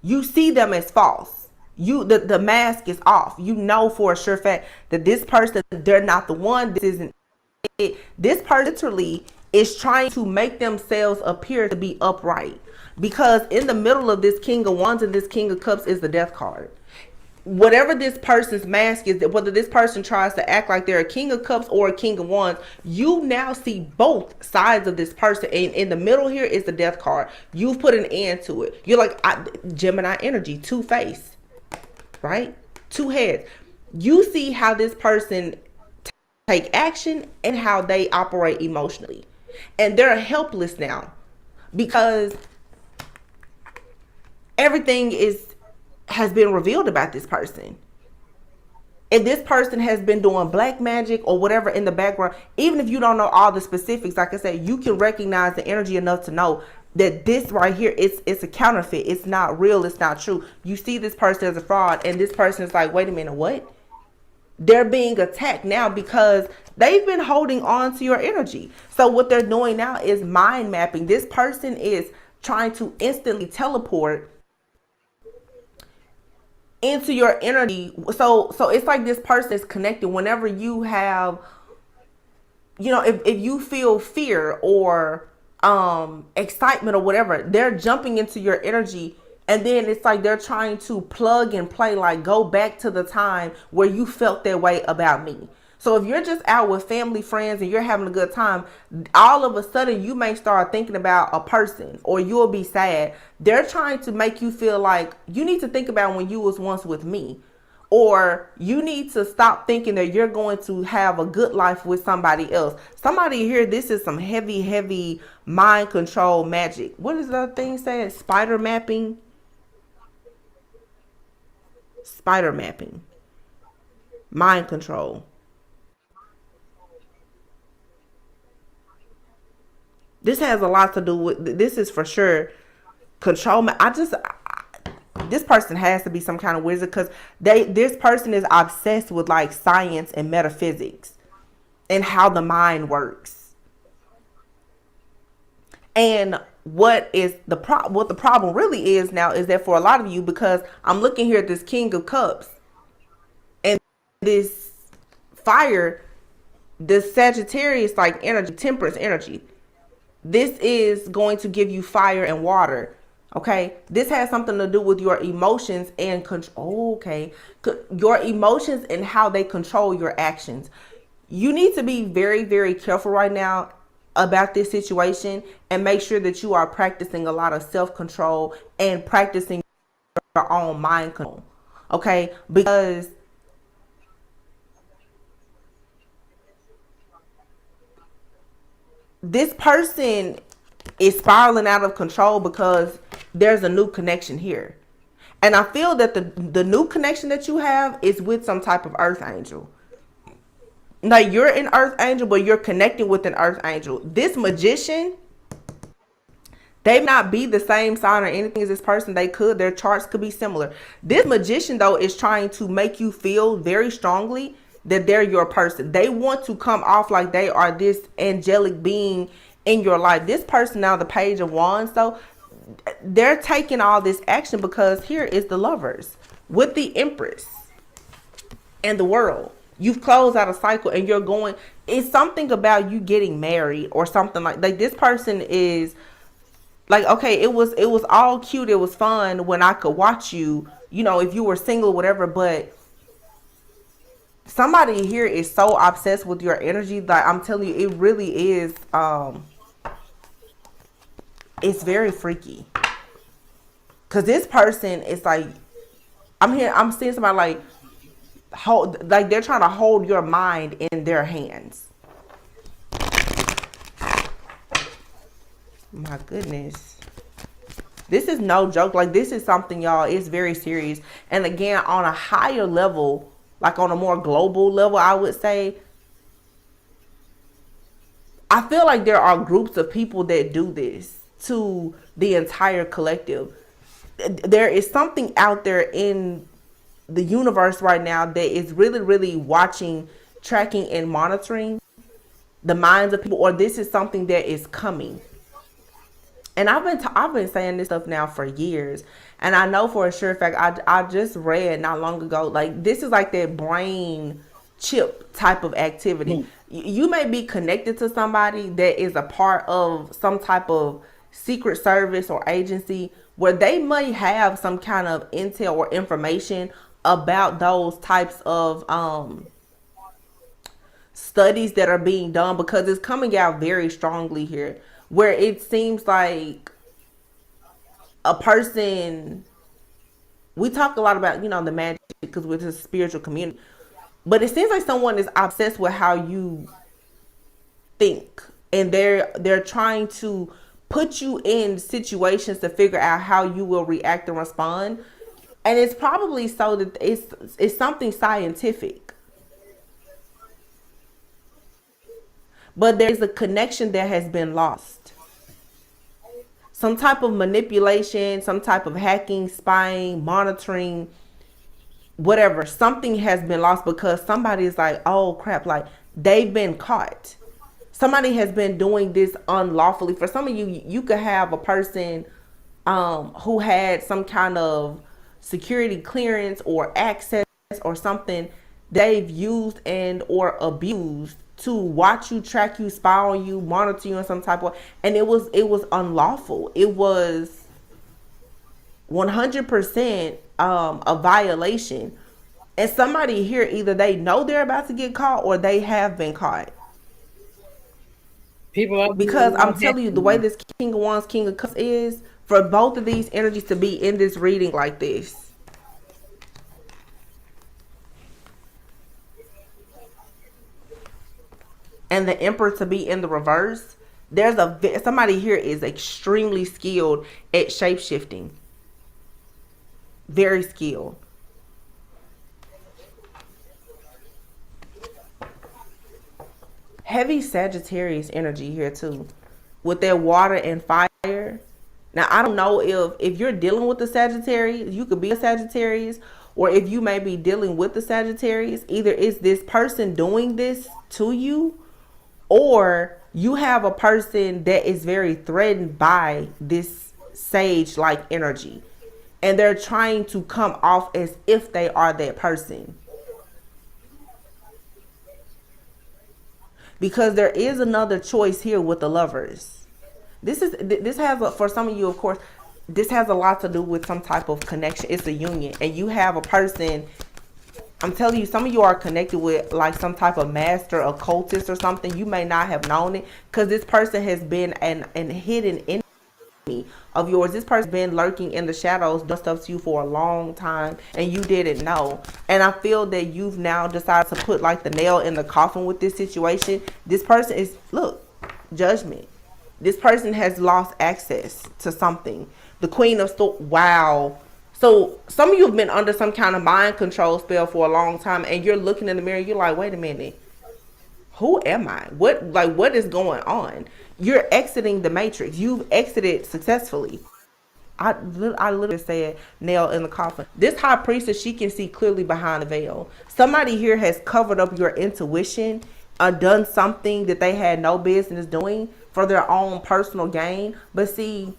You see them as false. The mask is off. You know for a sure fact that this person, they're not the one. This isn't it. This person literally is trying to make themselves appear to be upright, because in the middle of this King of Wands and this King of Cups is the Death card. Whatever this person's mask is, whether this person tries to act like they're a King of Cups or a King of Wands, you now see both sides of this person. And in the middle here is the Death card. You've put an end to it. You're like Gemini energy, two-faced, right? Two heads. You see how this person take action and how they operate emotionally. And they're helpless now because everything has been revealed about this person. And this person has been doing black magic or whatever in the background. Even if you don't know all the specifics, like I said, you can recognize the energy enough to know that this right here, it's a counterfeit. It's not real. It's not true. You see this person as a fraud, and this person is like, wait a minute, what? They're being attacked now because they've been holding on to your energy. So what they're doing now is mind mapping. This person is trying to instantly teleport into your energy. So it's like this person is connected whenever you have, if you feel fear or excitement or whatever, they're jumping into your energy. And then it's like they're trying to plug and play, like go back to the time where you felt that way about me. So if you're just out with family, friends, and you're having a good time, all of a sudden you may start thinking about a person, or you'll be sad. They're trying to make you feel like you need to think about when you was once with me, or you need to stop thinking that you're going to have a good life with somebody else. Somebody here, this is some heavy mind control magic. What is the thing saying? Spider mapping. Spider mapping. Mind control. This has a lot to do with, this is for sure control. This person has to be some kind of wizard, because this person is obsessed with like science and metaphysics and how the mind works. And what the problem really is now is that for a lot of you, because I'm looking here at this King of Cups and this fire, this Sagittarius like energy, Temperance energy. This is going to give you fire and water. Okay. This has something to do with your emotions and control. Okay. Your emotions and how they control your actions. You need to be very, very careful right now about this situation, and make sure that you are practicing a lot of self-control and practicing your own mind control. Okay. Because this person is spiraling out of control because there's a new connection here. And I feel that the new connection that you have is with some type of earth angel. Like you're an earth angel, but you're connecting with an earth angel. This magician, they may not be the same sign or anything as this person. Their charts could be similar. This magician though is trying to make you feel very strongly that they're your person. They want to come off like they are this angelic being in your life. This person now, the Page of Wands, though, they're taking all this action because here is the Lovers with the Empress and the World. You've closed out a cycle and you're going, it's something about you getting married or something like this person is like, okay, it was all cute. It was fun when I could watch you, if you were single, whatever, but somebody here is so obsessed with your energy that I'm telling you, it really is, it's very freaky. Cause this person is like, I'm seeing somebody like they're trying to hold your mind in their hands. My goodness. This is no joke. Like, this is something, y'all, it's very serious. And again, on a higher level, like on a more global level, I would say, I feel like there are groups of people that do this to the entire collective. There is something out there in the universe right now that is really, really watching, tracking, and monitoring the minds of people, or this is something that is coming. And I've been saying this stuff now for years, and I know for a sure fact I just read not long ago, like, this is like that brain chip type of activity. You may be connected to somebody that is a part of some type of secret service or agency where they may have some kind of intel or information about those types of studies that are being done, because it's coming out very strongly here, where it seems like a person, we talk a lot about, the magic, because we're a spiritual community, but it seems like someone is obsessed with how you think, and they're trying to put you in situations to figure out how you will react and respond. And it's probably so that it's something scientific, but there's a connection that has been lost. Some type of manipulation, some type of hacking, spying, monitoring, whatever. Something has been lost because somebody is like, oh crap, like, they've been caught. Somebody has been doing this unlawfully. For some of you, you could have a person who had some kind of security clearance or access or something they've used and or abused to watch you, track you, spy on you, monitor you in some type of, and it was unlawful. It was 100% a violation. And somebody here, either they know they're about to get caught or they have been caught. People are Because I'm telling you, the way this King of Wands, King of Cups is, for both of these energies to be in this reading like this, and the Emperor to be in the reverse, there's somebody here is extremely skilled at shape-shifting. Very skilled. Heavy Sagittarius energy here too, with their water and fire. Now, I don't know if you're dealing with the Sagittarius, you could be a Sagittarius, or if you may be dealing with the Sagittarius, either is this person doing this to you, or you have a person that is very threatened by this sage-like energy, and they're trying to come off as if they are that person. Because there is another choice here with the Lovers. This has for some of you, of course, this has a lot to do with some type of connection. It's a union, and you have a person. I'm telling you, some of you are connected with like some type of master occultist or something. You may not have known it, because this person has been an hidden enemy of yours. This person has been lurking in the shadows, doing stuff to you for a long time, and you didn't know. And I feel that you've now decided to put like the nail in the coffin with this situation. This person is, look, Judgment. This person has lost access to something. The Queen of Swords. Wow. So some of you have been under some kind of mind control spell for a long time, and you're looking in the mirror, you're like, wait a minute, who am I? What is going on? You're exiting the matrix. You've exited successfully. I literally said nail in the coffin. This High Priestess, she can see clearly behind the veil. Somebody here has covered up your intuition, done something that they had no business doing for their own personal gain. But see,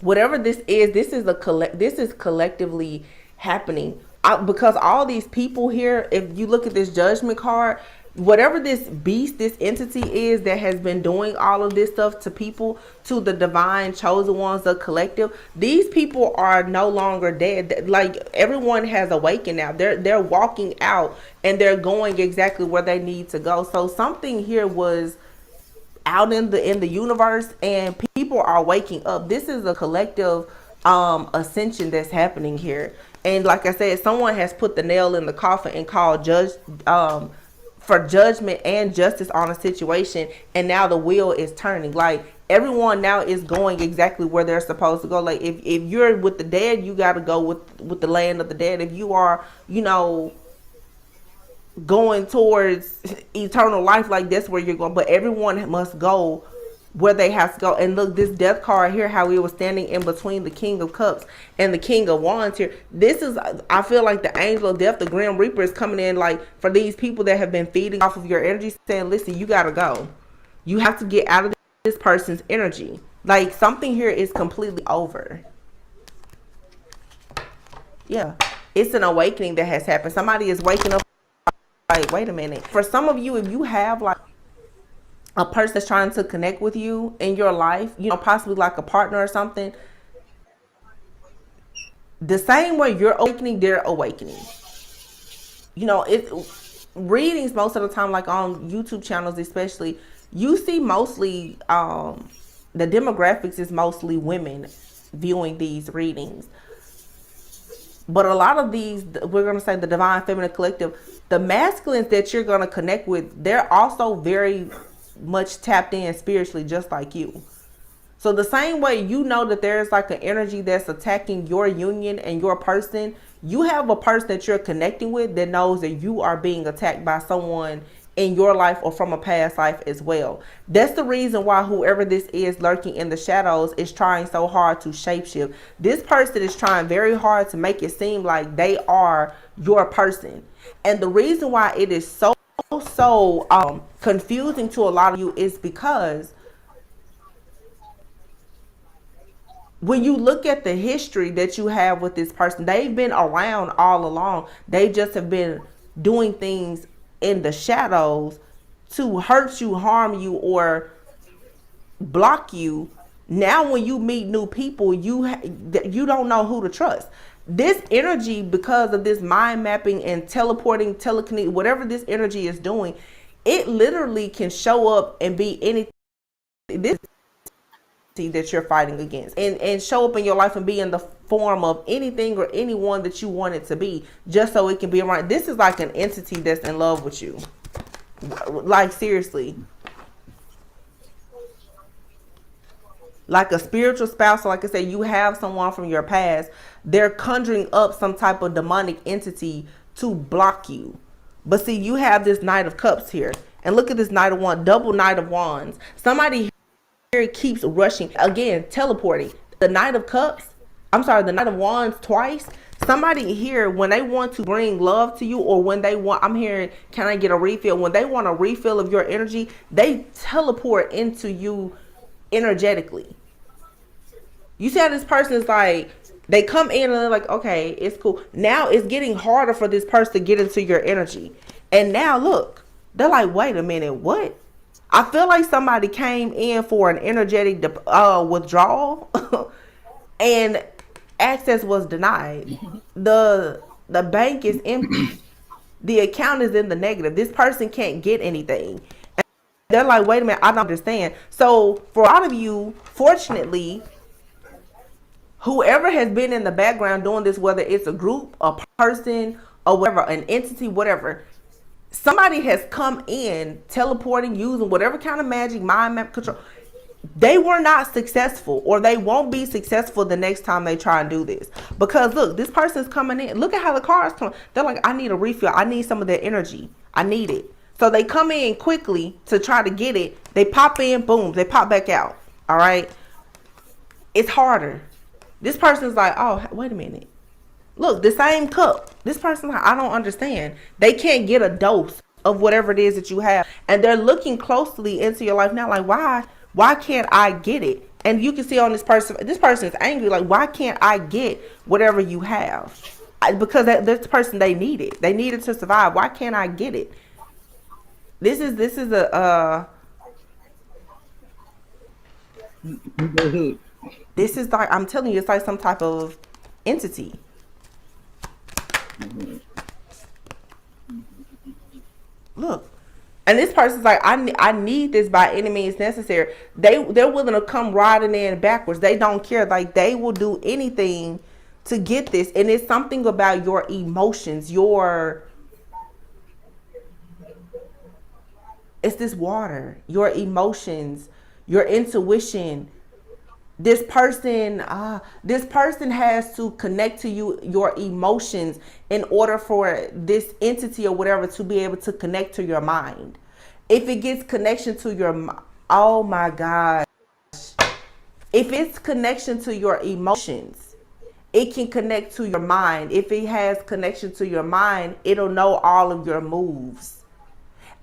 whatever this is collectively happening. Because all these people here, if you look at this Judgment card, whatever this beast, this entity is that has been doing all of this stuff to people, to the divine chosen ones, the collective, these people are no longer dead. Like, everyone has awakened now. They're walking out, and they're going exactly where they need to go. So something here was out in the universe, and people are waking up. This is a collective ascension that's happening here. And like I said, someone has put the nail in the coffin and called for judgment and justice on a situation, and now the wheel is turning. Like, everyone now is going exactly where they're supposed to go. Like if you're with the dead, you got to go with the land of the dead. If you are, going towards eternal life, like that's where you're going. But everyone must go where they have to go. And look, this death card here, how we were standing in between the King of Cups and the King of Wands here. This is, I feel like the angel of death, the Grim Reaper, is coming in, like, for these people that have been feeding off of your energy, saying, listen, you gotta go. You have to get out of this person's energy. Like, something here is completely over. Yeah, it's an awakening that has happened. Somebody is waking up, like, wait a minute. For some of you, if you have like a person that's trying to connect with you in your life, possibly like a partner or something, the same way you're awakening, they're awakening. It readings most of the time, like on YouTube channels especially, you see mostly the demographics is mostly women viewing these readings. But a lot of these, we're going to say the Divine Feminine Collective, the masculines that you're going to connect with, they're also very much tapped in spiritually, just like you. So the same way that there's like an energy that's attacking your union and your person, you have a person that you're connecting with that knows that you are being attacked by someone in your life or from a past life as well. That's the reason why whoever this is lurking in the shadows is trying so hard to shapeshift. This person is trying very hard to make it seem like they are your person. And the reason why it is so confusing to a lot of you is because when you look at the history that you have with this person, they've been around all along. They just have been doing things in the shadows to hurt you, harm you, or block you. Now when you meet new people, you don't know who to trust. This energy, because of this mind mapping and teleporting, telekinetic, whatever this energy is doing, it literally can show up and be anything that you're fighting against, and show up in your life and be in the form of anything or anyone that you want it to be, just so it can be around. This is like an entity that's in love with you, like seriously, like a spiritual spouse. Like I said, you have someone from your past, they're conjuring up some type of demonic entity to block you. But see, you have this Knight of Cups here, and look at this Knight of Wands, double Knight of Wands. Somebody here keeps rushing, again, teleporting. The Knight of Cups, the Knight of Wands twice. Somebody here, when they want to bring love to you, or when they want, I'm hearing, can I get a refill? When they want a refill of your energy, they teleport into you energetically. You see how this person is like, they come in and they're like, okay, it's cool. Now it's getting harder for this person to get into your energy. And now look, they're like, wait a minute, what? I feel like somebody came in for an energetic withdrawal and access was denied. The bank is empty. The account is in the negative. This person can't get anything. And they're like, wait a minute, I don't understand. So for a lot of you, fortunately, whoever has been in the background doing this, whether it's a group, a person, or whatever, an entity, whatever, somebody has come in teleporting, using whatever kind of magic, mind map, control. They were not successful, or they won't be successful the next time they try and do this. Because look, this person's coming in. Look at how the cards come. They're like, I need a refill. I need some of their energy. I need it. So they come in quickly to try to get it. They pop in, boom, they pop back out. All right. It's harder. This person's like, oh, wait a minute. Look, the same cup. This person's like, I don't understand. They can't get a dose of whatever it is that you have. And they're looking closely into your life now, like, why can't I get it? And you can see on this person is angry, like, why can't I get whatever you have? Because this person, they need it. They need it to survive. Why can't I get it? This is this is like, I'm telling you, it's like some type of entity. Look, and this person's like, I need this by any means necessary. They're willing to come riding in backwards. They don't care. Like, they will do anything to get this. And it's something about your emotions, it's this water, your emotions, your intuition. This person has to connect to you, your emotions, in order for this entity or whatever to be able to connect to your mind. If it gets connection to your, oh my God, if it's connection to your emotions, it can connect to your mind. If it has connection to your mind, it'll know all of your moves.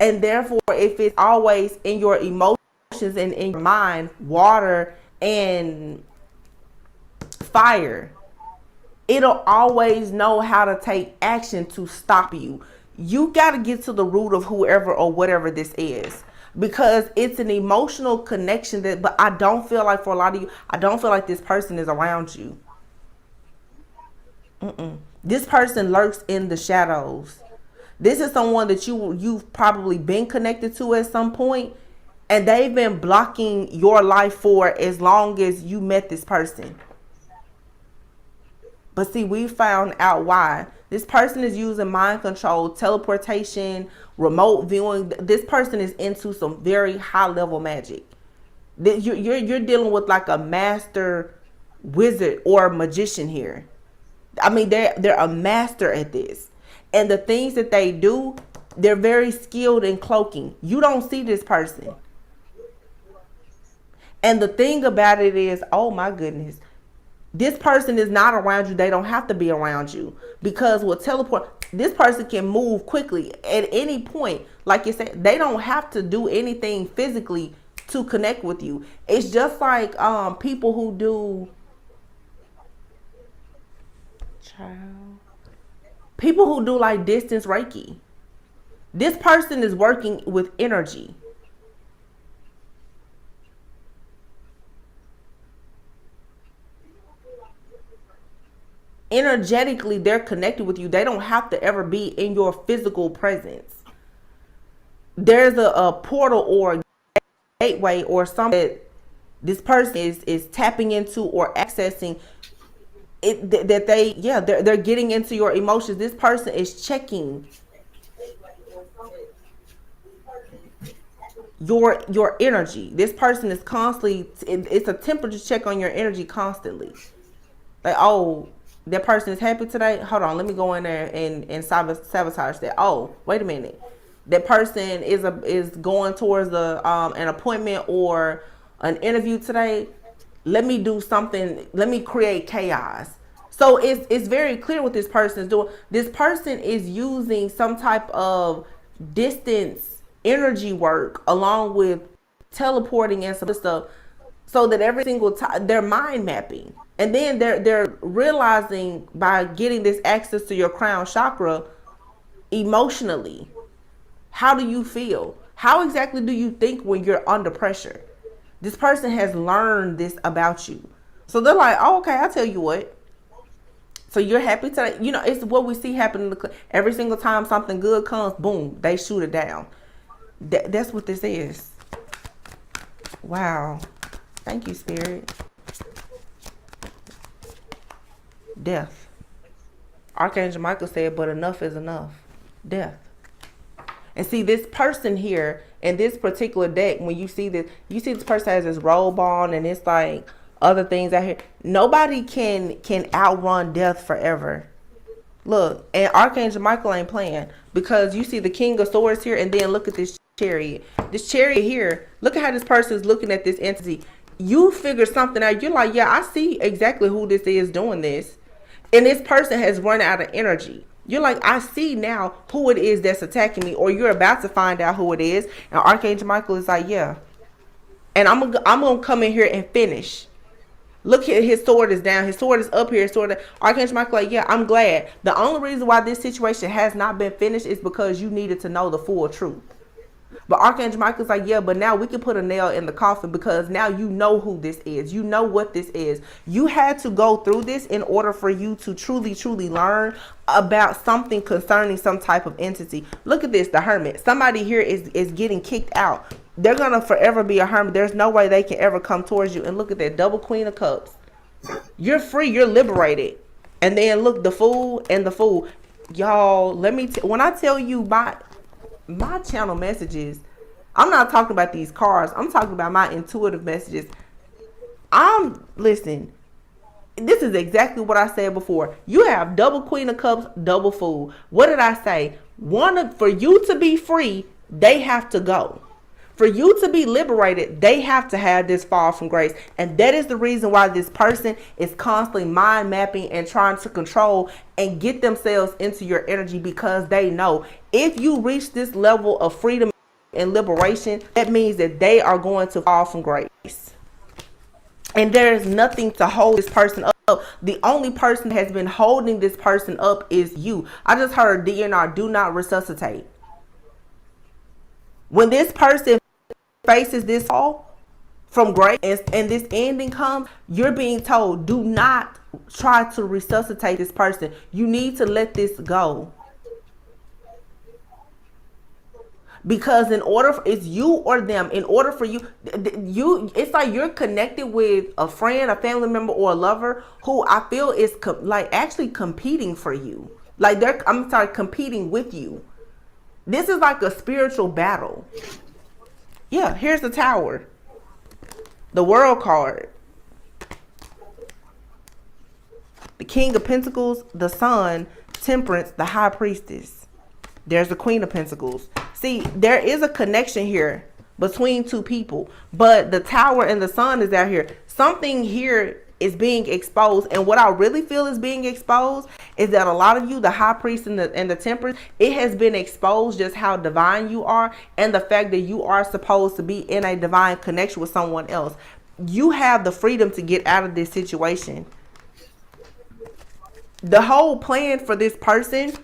And therefore, if it's always in your emotions and in your mind, water and fire, it'll always know how to take action to stop you. You got to get to the root of whoever or whatever this is, because it's an emotional connection that, but I don't feel like for a lot of you, I don't feel like this person is around you. This person lurks in the shadows. This is someone that you've probably been connected to at some point, and they've been blocking your life for as long as you met this person. But see, we found out why. This person is using mind control, teleportation, remote viewing. This person is into some very high level magic. You're dealing with like a master wizard or magician here. I mean, they're a master at this. And the things that they do, they're very skilled in cloaking. You don't see this person. And the thing about it is, oh my goodness, this person is not around you. They don't have to be around you, because with teleport, this person can move quickly at any point. Like you said, they don't have to do anything physically to connect with you. It's just like people who do like distance Reiki. This person is working with energy. Energetically, they're connected with you. They don't have to ever be in your physical presence. There's a portal or a gateway or something that this person is tapping into or accessing it, that they're getting into your emotions. This person is checking your energy. This person is constantly, it's a temperature check on your energy constantly. Like, oh, that person is happy today. Hold on, let me go in there and sabotage that. Oh, wait a minute. That person is going towards an appointment or an interview today. Let me do something. Let me create chaos. So it's very clear what this person is doing. This person is using some type of distance energy work along with teleporting and some stuff, so that every single time they're mind mapping. And then they're realizing by getting this access to your crown chakra emotionally. How do you feel? How exactly do you think when you're under pressure? This person has learned this about you. So they're like, oh, okay, I'll tell you what. So you're happy today. You know, it's what we see happen every single time something good comes, boom, they shoot it down. That's what this is. Wow. Thank you, Spirit. Death. Archangel Michael said, but enough is enough. Death. And see, this person here in this particular deck, when you see this person has this robe on, and it's like other things out here. Nobody can outrun death forever. Look, and Archangel Michael ain't playing, because you see the King of Swords here, and then look at this chariot. This chariot here, look at how this person is looking at this entity. You figure something out. You're like, yeah, I see exactly who this is doing this. And this person has run out of energy. You're like, I see now who it is that's attacking me, or you're about to find out who it is. And Archangel Michael is like, yeah. And I'm gonna come in here and finish. Look at his sword is down. His sword is up here. Archangel Michael like, yeah, I'm glad. The only reason why this situation has not been finished is because you needed to know the full truth. But Archangel Michael's like, yeah, but now we can put a nail in the coffin, because now you know who this is. You know what this is. You had to go through this in order for you to truly, truly learn about something concerning some type of entity. Look at this, the Hermit. Somebody here is getting kicked out. They're going to forever be a hermit. There's no way they can ever come towards you. And look at that, double Queen of Cups. You're free. You're liberated. And then look, the Fool and the Fool. Y'all, let me when I tell you my channel messages, I'm not talking about these cars. I'm talking about my intuitive messages. Listen, this is exactly what I said before. You have double Queen of Cups, double Fool. What did I say? For you to be free, they have to go. For you to be liberated, they have to have this fall from grace. And that is the reason why this person is constantly mind mapping and trying to control and get themselves into your energy, because they know if you reach this level of freedom and liberation, that means that they are going to fall from grace. And there is nothing to hold this person up. The only person that has been holding this person up is you. I just heard DNR, do not resuscitate. When this person faces this fall from grace and this ending comes, you're being told, do not try to resuscitate this person. You need to let this go. Because it's you or them. In order for you, it's like you're connected with a friend, a family member, or a lover who I feel is like actually competing for you. Like competing with you. This is like a spiritual battle. Yeah, here's the Tower. The World card. The King of Pentacles, the Sun, Temperance, the High Priestess. There's the Queen of Pentacles. See, there is a connection here between two people, but the Tower and the Sun is out here. Something here is being exposed, and what I really feel is being exposed is that a lot of you, the High Priest and the Temperance, it has been exposed just how divine you are, and the fact that you are supposed to be in a divine connection with someone else. You have the freedom to get out of this situation. The whole plan for this person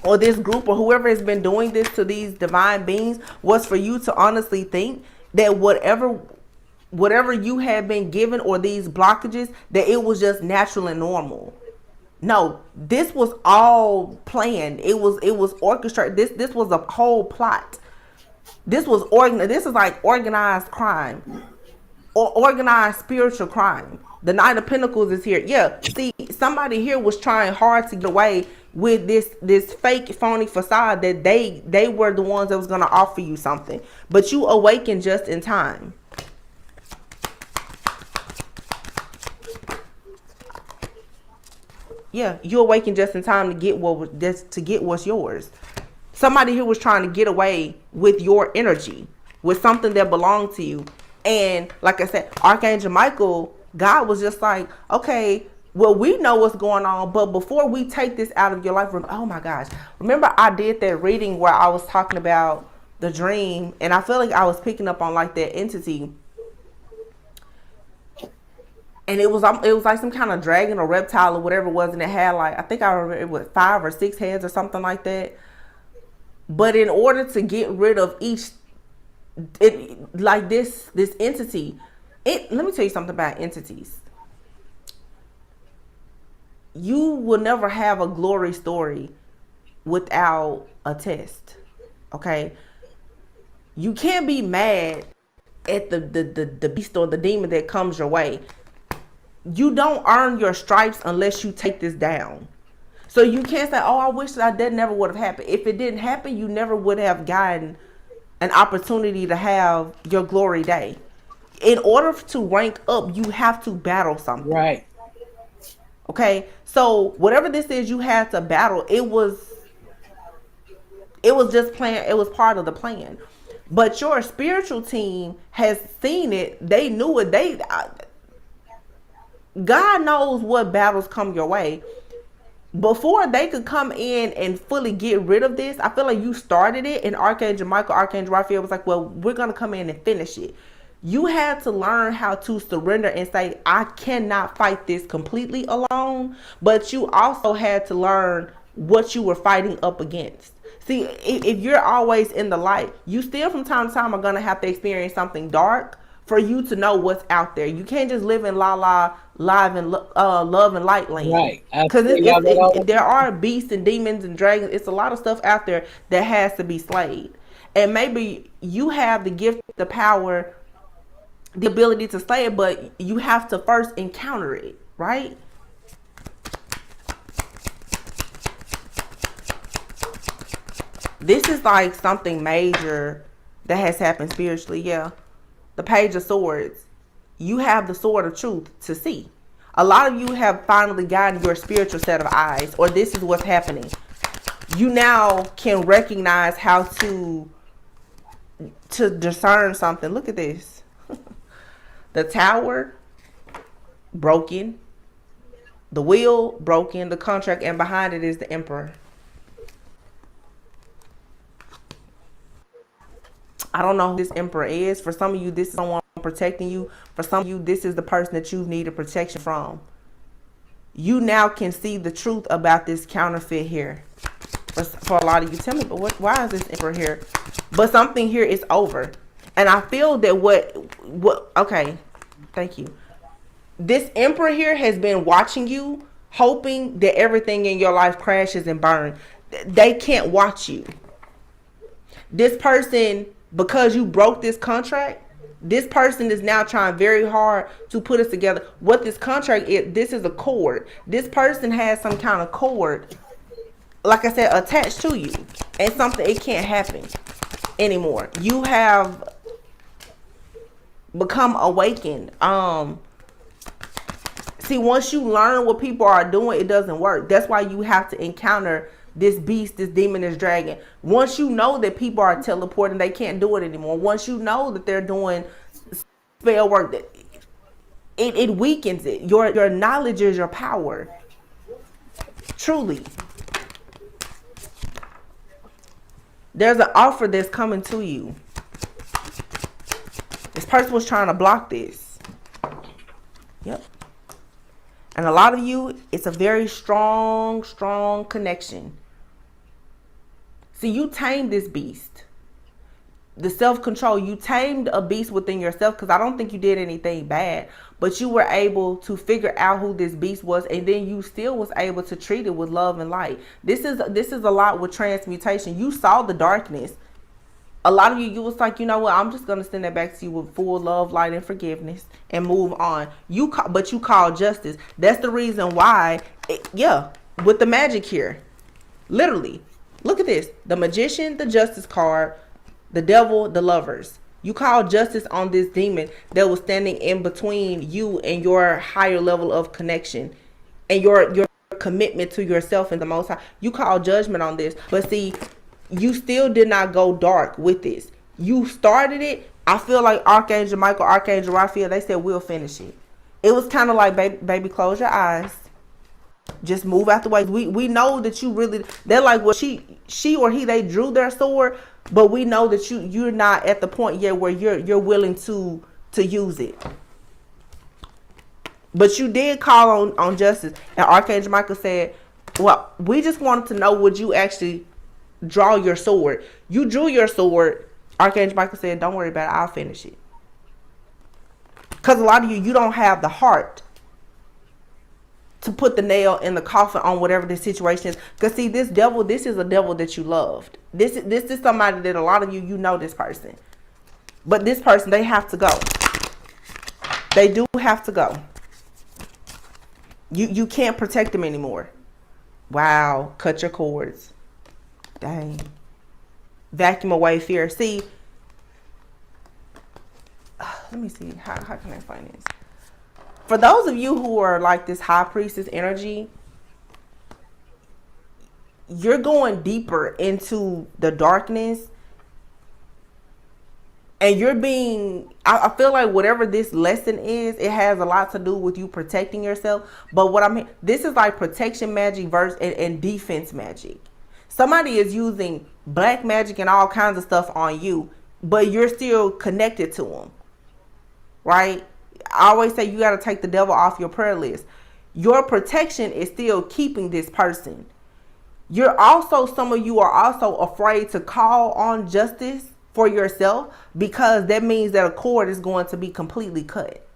or this group or whoever has been doing this to these divine beings was for you to honestly think that whatever you had been given or these blockages, that it was just natural and normal. No, this was all planned. It was orchestrated. This was a whole plot. This was This is like organized crime or organized spiritual crime. The Knight of Pentacles is here. Yeah, see, somebody here was trying hard to get away with this fake phony facade that they were the ones that was going to offer you something, but you awakened just in time. Yeah, you awakened just in time to get what's yours. Somebody here was trying to get away with your energy, with something that belonged to you. And like I said, Archangel Michael, God was just like, okay, well, we know what's going on, but before we take this out of your life, oh my gosh, remember I did that reading where I was talking about the dream, and I feel like I was picking up on like that entity, and it was like some kind of dragon or reptile or whatever it was, and it had like, I think I remember it was 5 or 6 heads or something like that. But in order to get rid of this entity, let me tell you something about entities. You will never have a glory story without a test. Okay? You can't be mad at the beast or the demon that comes your way. You don't earn your stripes unless you take this down. So you can't say, oh, I wish that never would have happened. If it didn't happen, you never would have gotten an opportunity to have your glory day. In order to rank up, you have to battle something. Right. Okay, so whatever this is, you had to battle. It was just planned. It was part of the plan. But your spiritual team has seen it. They knew it. God knows what battles come your way. Before they could come in and fully get rid of this, I feel like you started it, and Archangel Michael, Archangel Raphael was like, well, we're going to come in and finish it. You had to learn how to surrender and say, I cannot fight this completely alone. But you also had to learn what you were fighting up against. See, if you're always in the light, you still from time to time are going to have to experience something dark for you to know what's out there. You can't just live in love and light land. Right. Because there are beasts and demons and dragons. It's a lot of stuff out there that has to be slayed. And maybe you have the gift, the power, the ability to slay it, but you have to first encounter it, right? This is like something major that has happened spiritually. Yeah. The Page of Swords. You have the sword of truth to see. A lot of you have finally gotten your spiritual set of eyes, or this is what's happening. You now can recognize how to discern something. Look at this. The Tower, broken. The Wheel, broken. The contract, and behind it is the Emperor. I don't know who this Emperor is. For some of you, this is someone protecting you. For some of you, this is the person that you've needed protection from. You now can see the truth about this counterfeit here. For a lot of you, tell me, but why is this Emperor here? But something here is over. And I feel that okay, thank you. This Emperor here has been watching you, hoping that everything in your life crashes and burns. They can't watch you. This person, because you broke this contract, this person is now trying very hard to put us together. What this contract is, this is a cord. This person has some kind of cord, like I said, attached to you. And something, it can't happen anymore. You have become awakened. See, once you learn what people are doing, it doesn't work. That's why you have to encounter this beast, this demon, this dragon. Once you know that people are teleporting, they can't do it anymore. Once you know that they're doing spell work, that it weakens it. Your knowledge is your power. Truly. There's an offer that's coming to you. This person was trying to block this. Yep. And a lot of you, it's a very strong connection. See, you tamed this beast. The self-control, you tamed a beast within yourself, because I don't think you did anything bad, but you were able to figure out who this beast was, and then you still was able to treat it with love and light. This is a lot with transmutation. You saw the darkness. A lot of you was like, you know what, I'm just going to send that back to you with full love, light, and forgiveness and move on. But you call justice. That's the reason why, with the magic here. Literally. Look at this. The Magician, the Justice card, the Devil, the Lovers. You call justice on this demon that was standing in between you and your higher level of connection and your commitment to yourself and the Most High. You call judgment on this. But see, you still did not go dark with this. You started it. I feel like Archangel Michael, Archangel Raphael, they said, we'll finish it. It was kind of like, baby, close your eyes. Just move out the way. We know that you really, they're like, well, she or he, they drew their sword, but we know that you're not at the point yet where you're willing to use it. But you did call on justice. And Archangel Michael said, well, we just wanted to know, would you actually draw your sword? You drew your sword. Archangel Michael said, don't worry about it, I'll finish it. Because a lot of you don't have the heart to put the nail in the coffin on whatever the situation is. Because see, this devil, this is a devil that you loved. This is somebody that a lot of you know this person. But this person, they have to go. They do have to go. You can't protect them anymore. Wow. Cut your cords. Dang. Vacuum away fear. See, let me see. How can I explain this? For those of you who are like this high priestess energy, you're going deeper into the darkness. And you're being, I feel like whatever this lesson is, it has a lot to do with you protecting yourself. But what this is like protection magic versus and defense magic. Somebody is using black magic and all kinds of stuff on you, but you're still connected to them. Right? I always say you got to take the devil off your prayer list. Your protection is still keeping this person. Some of you are also afraid to call on justice for yourself, because that means that a cord is going to be completely cut.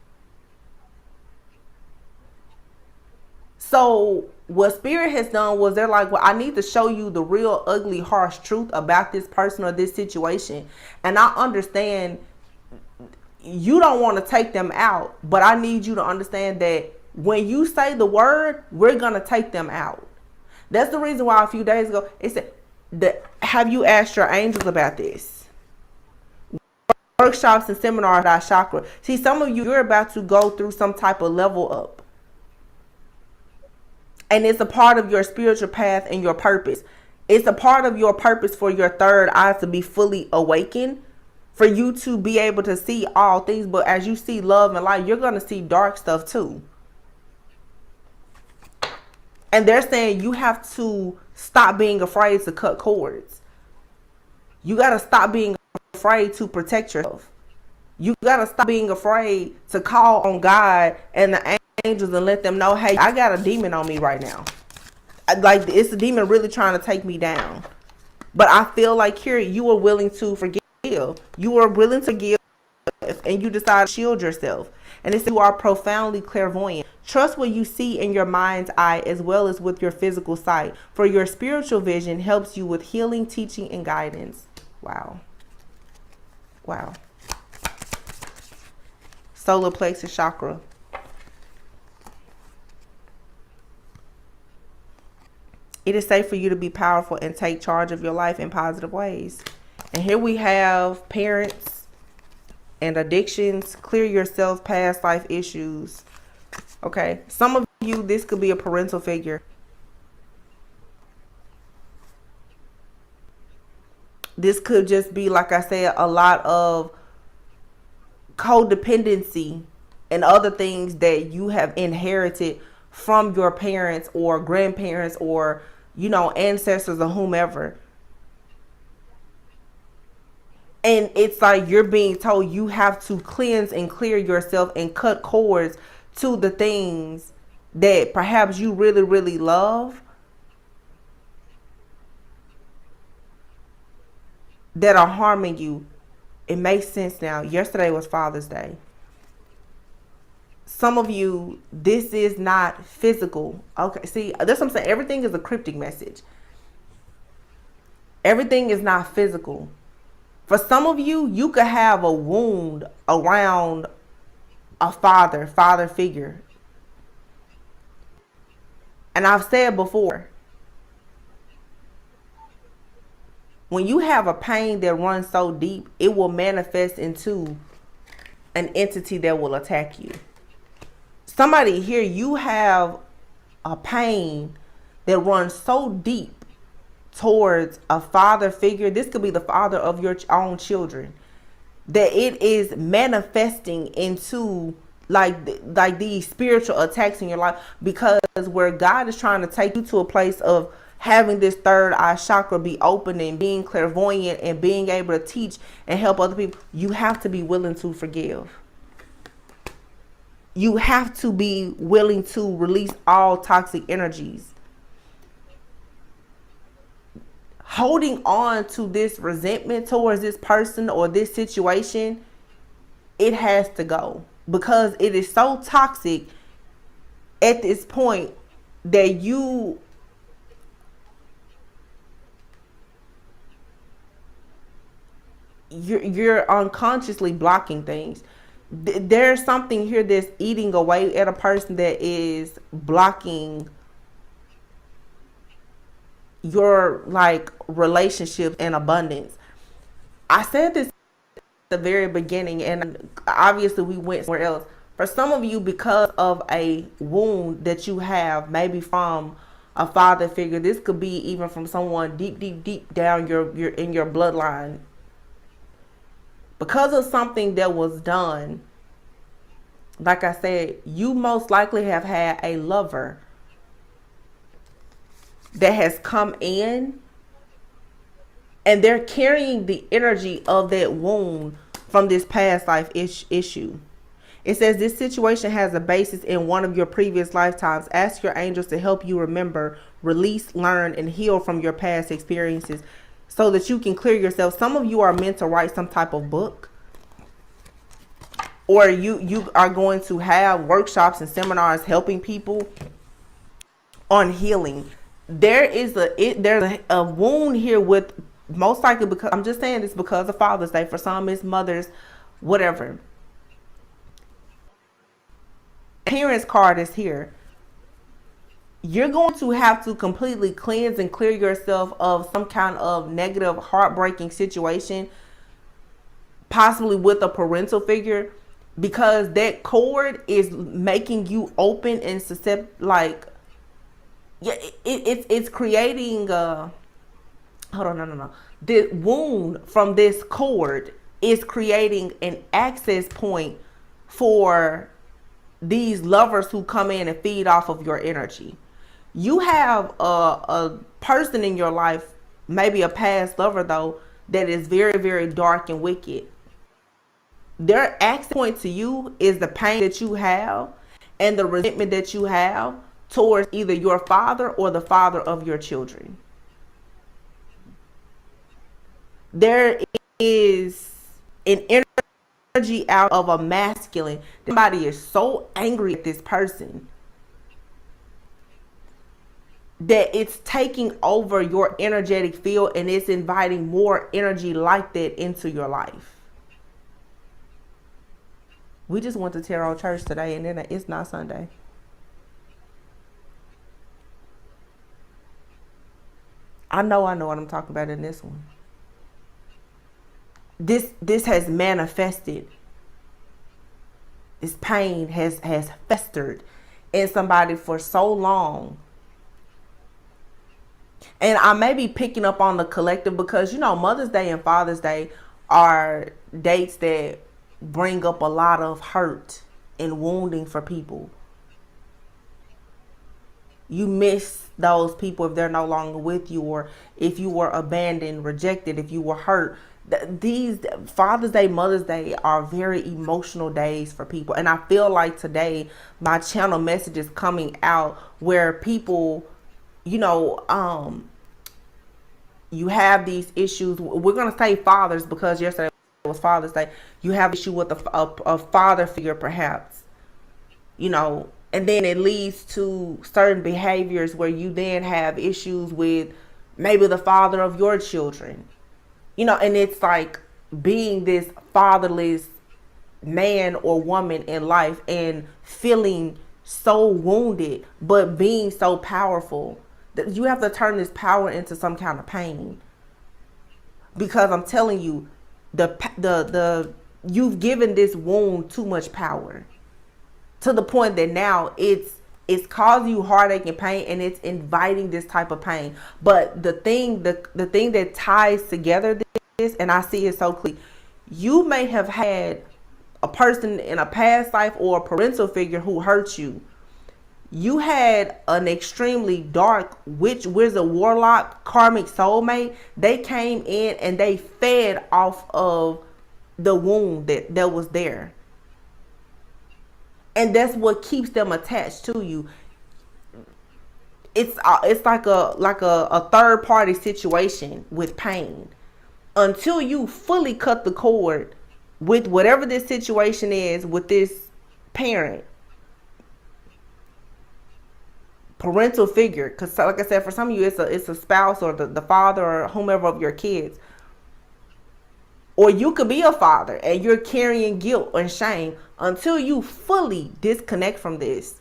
So what Spirit has done was they're like, well, I need to show you the real ugly, harsh truth about this person or this situation. And I understand you don't want to take them out, but I need you to understand that when you say the word, we're going to take them out. That's the reason why a few days ago, it said, have you asked your angels about this? workshops and seminars about chakra. See, some of you, you're about to go through some type of level up. And it's a part of your spiritual path and your purpose. It's a part of your purpose for your third eye to be fully awakened, for you to be able to see all things. But as you see love and light, you're going to see dark stuff too. And they're saying you have to stop being afraid to cut cords. You got to stop being afraid to protect yourself. You got to stop being afraid to call on God and the angels and let them know, hey, I got a demon on me right now. Like, it's a demon really trying to take me down. But I feel like here you are willing to forgive. You are willing to give, and you decide to shield yourself. And it's you are profoundly clairvoyant. Trust what you see in your mind's eye as well as with your physical sight. For your spiritual vision helps you with healing, teaching, and guidance. Wow. Wow. Solar plexus chakra. It is safe for you to be powerful and take charge of your life in positive ways. And here we have parents and addictions. Clear yourself, past life issues. Okay. Some of you, this could be a parental figure. This could just be, like I said, a lot of codependency and other things that you have inherited from your parents or grandparents or, you know, ancestors or whomever. And it's like you're being told you have to cleanse and clear yourself and cut cords to the things that perhaps you really, really love, that are harming you. It makes sense now. Yesterday was Father's Day. Some of you, this is not physical. Okay, see, that's what I'm saying. Everything is a cryptic message. Everything is not physical. For some of you, you could have a wound around a father figure. And I've said before, when you have a pain that runs so deep, it will manifest into an entity that will attack you. Somebody here, you have a pain that runs so deep towards a father figure. This could be the father of your own children, that it is manifesting into like these spiritual attacks in your life, because where God is trying to take you to a place of having this third eye chakra be open and being clairvoyant and being able to teach and help other people, you have to be willing to forgive. You have to be willing to release all toxic energies. Holding on to this resentment towards this person or this situation, it has to go, because it is so toxic at this point that you're unconsciously blocking things. There's something here that's eating away at a person that is blocking your relationship and abundance. I said this at the very beginning, and obviously we went somewhere else. For some of you, because of a wound that you have, maybe from a father figure, this could be even from someone deep down in your bloodline. Because of something that was done, like I said, you most likely have had a lover that has come in, and they're carrying the energy of that wound from this past life issue. It says this situation has a basis in one of your previous lifetimes. Ask your angels to help you remember, release, learn, and heal from your past experiences so that you can clear yourself. Some of you are meant to write some type of book, or you are going to have workshops and seminars helping people on healing. There's a wound here with, most likely, because I'm just saying this because of Father's Day. For some, it's Mother's, whatever. Parents card is here. You're going to have to completely cleanse and clear yourself of some kind of negative, heartbreaking situation possibly with a parental figure, because that cord is making you open and susceptible. Like, yeah, it's creating hold on, no. The wound from this cord is creating an access point for these lovers who come in and feed off of your energy. You have a person in your life, maybe a past lover though, that is very, very dark and wicked. Their access point to you is the pain that you have and the resentment that you have towards either your father or the father of your children. There is an energy out of a masculine. Somebody is so angry at this person that it's taking over your energetic field, and it's inviting more energy like that into your life. We just went to Tarot Church today, and then it's not Sunday. I know what I'm talking about in this one. This has manifested. This pain has festered in somebody for so long. And I may be picking up on the collective because, Mother's Day and Father's Day are dates that bring up a lot of hurt and wounding for people. You miss those people if they're no longer with you, or if you were abandoned, rejected, if you were hurt. These Father's Day, Mother's Day are very emotional days for people. And I feel like today my channel message is coming out where people, you have these issues. We're going to say fathers because yesterday was Father's Day. You have issue with a father figure perhaps, and then it leads to certain behaviors where you then have issues with maybe the father of your children. And it's like being this fatherless man or woman in life and feeling so wounded, but being so powerful that you have to turn this power into some kind of pain. Because I'm telling you, you've given this wound too much power to the point that now it's causing you heartache and pain, and it's inviting this type of pain. But the thing that ties together this, and I see it so clear, you may have had a person in a past life or a parental figure who hurt you. You had an extremely dark witch, wizard, warlock, karmic soulmate. They came in and they fed off of the wound that was there. And that's what keeps them attached to you. It's like a third party situation with pain. Until you fully cut the cord with whatever this situation is with this parent, parental figure, because like I said, for some of you it's a spouse or the father or whomever of your kids. Or you could be a father and you're carrying guilt and shame. Until you fully disconnect from this,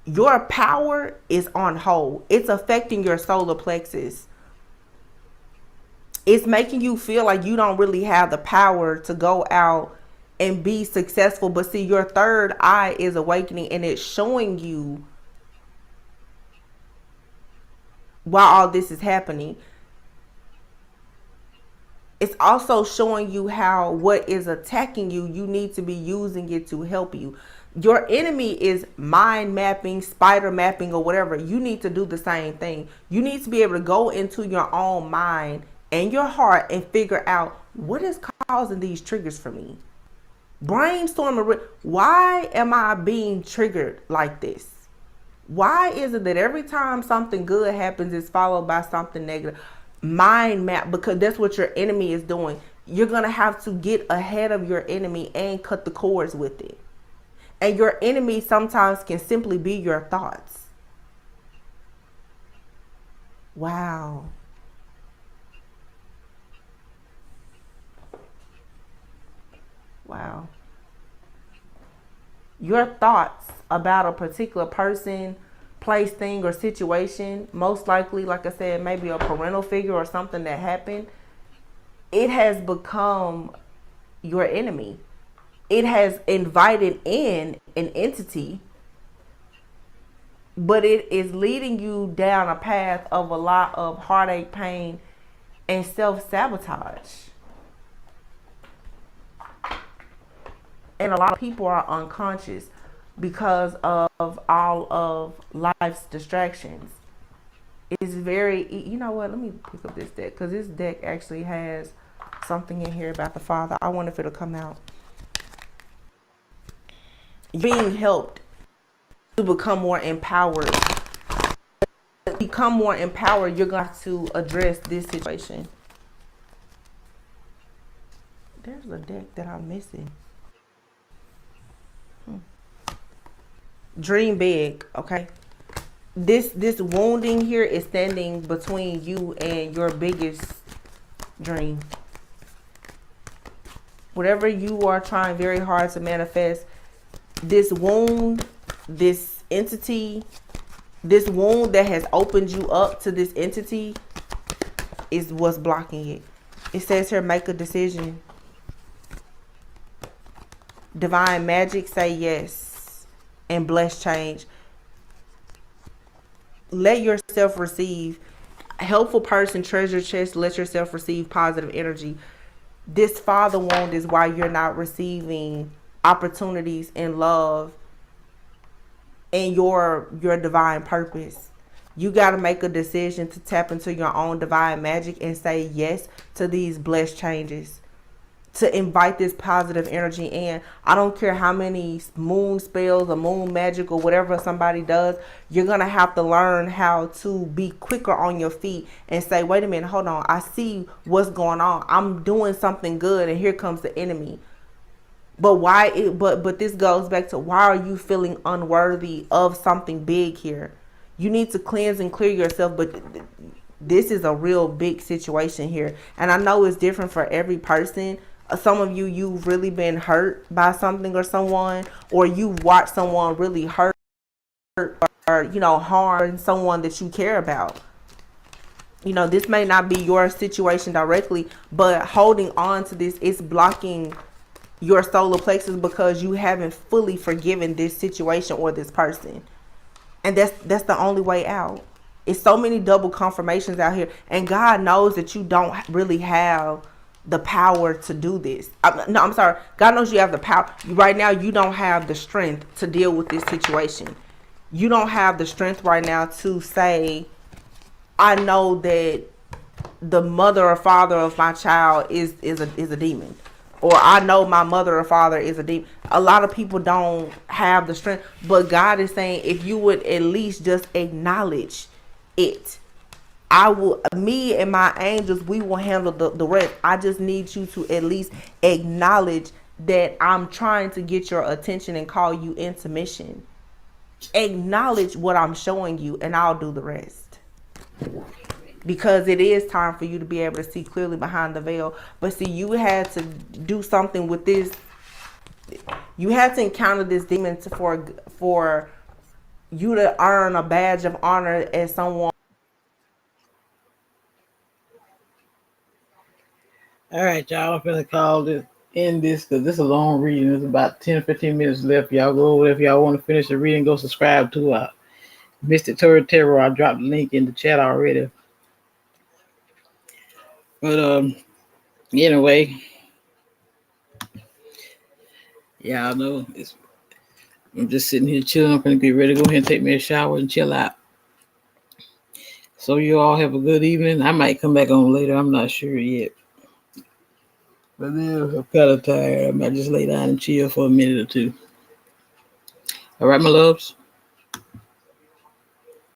your power is on hold. It's affecting your solar plexus. It's making you feel like you don't really have the power to go out and be successful. But see, your third eye is awakening, and it's showing you while all this is happening. It's also showing you how what is attacking you, you need to be using it to help you. Your enemy is mind mapping, spider mapping, or whatever. You need to do the same thing. You need to be able to go into your own mind and your heart and figure out what is causing these triggers for me. Brainstorm. Why am I being triggered like this? Why is it that every time something good happens, it's followed by something negative? Mind map, because that's what your enemy is doing. You're going to have to get ahead of your enemy and cut the cords with it. And your enemy sometimes can simply be your thoughts. Wow. Wow. Your thoughts about a particular person, place, thing, or situation, most likely, like I said, maybe a parental figure or something that happened, it has become your enemy. It has invited in an entity, but it is leading you down a path of a lot of heartache, pain, and self-sabotage. And a lot of people are unconscious because of all of life's distractions. It's very, you know what, let me pick up this deck, because this deck actually has something in here about the Father. I wonder if it'll come out. Being helped to become more empowered. To become more empowered, you're going to address this situation. There's a deck that I'm missing. Dream big, okay? This wounding here is standing between you and your biggest dream. Whatever you are trying very hard to manifest, this wound, this entity, this wound that has opened you up to this entity is what's blocking it. It says here, make a decision. Divine magic, say yes, and bless change. Let yourself receive. Helpful person, treasure chest, let yourself receive positive energy. This father wound is why you're not receiving opportunities in love and your divine purpose. You got to make a decision to tap into your own divine magic and say yes to these blessed changes, to invite this positive energy in. I don't care how many moon spells or moon magic or whatever somebody does, you're going to have to learn how to be quicker on your feet and say, wait a minute, hold on, I see what's going on. I'm doing something good and here comes the enemy. But but this goes back to, why are you feeling unworthy of something big here? You need to cleanse and clear yourself, but this is a real big situation here. And I know it's different for every person. Some of you, you've really been hurt by something or someone, or you watch someone really hurt or, you know, harm someone that you care about. You know, this may not be your situation directly, but holding on to this is blocking your solar plexus because you haven't fully forgiven this situation or this person. And that's the only way out. It's so many double confirmations out here, and God knows that you don't really have the power to do this. I'm sorry. God knows you have the power. Right now, you don't have the strength to deal with this situation. You don't have the strength right now to say, I know that the mother or father of my child is a demon. Or I know my mother or father is a demon. A lot of people don't have the strength. But God is saying, if you would at least just acknowledge it, me and my angels, we will handle the rest. I just need you to at least acknowledge that I'm trying to get your attention and call you into mission. Acknowledge what I'm showing you and I'll do the rest. Because it is time for you to be able to see clearly behind the veil. But see, you had to do something with this. You had to encounter this demon for you to earn a badge of honor as someone. All right, y'all. I'm gonna call this end this because this is a long reading. There's about 10 or 15 minutes left. Y'all go over there if y'all want to finish the reading. Go subscribe to Mr. TORI Terror. I dropped the link in the chat already. But anyway, yeah, I know I'm just sitting here chilling. I'm gonna get ready to go ahead and take me a shower and chill out. So you all have a good evening. I might come back on later. I'm not sure yet. But then I'm kind of tired. I might just lay down and chill for a minute or two. All right, my loves.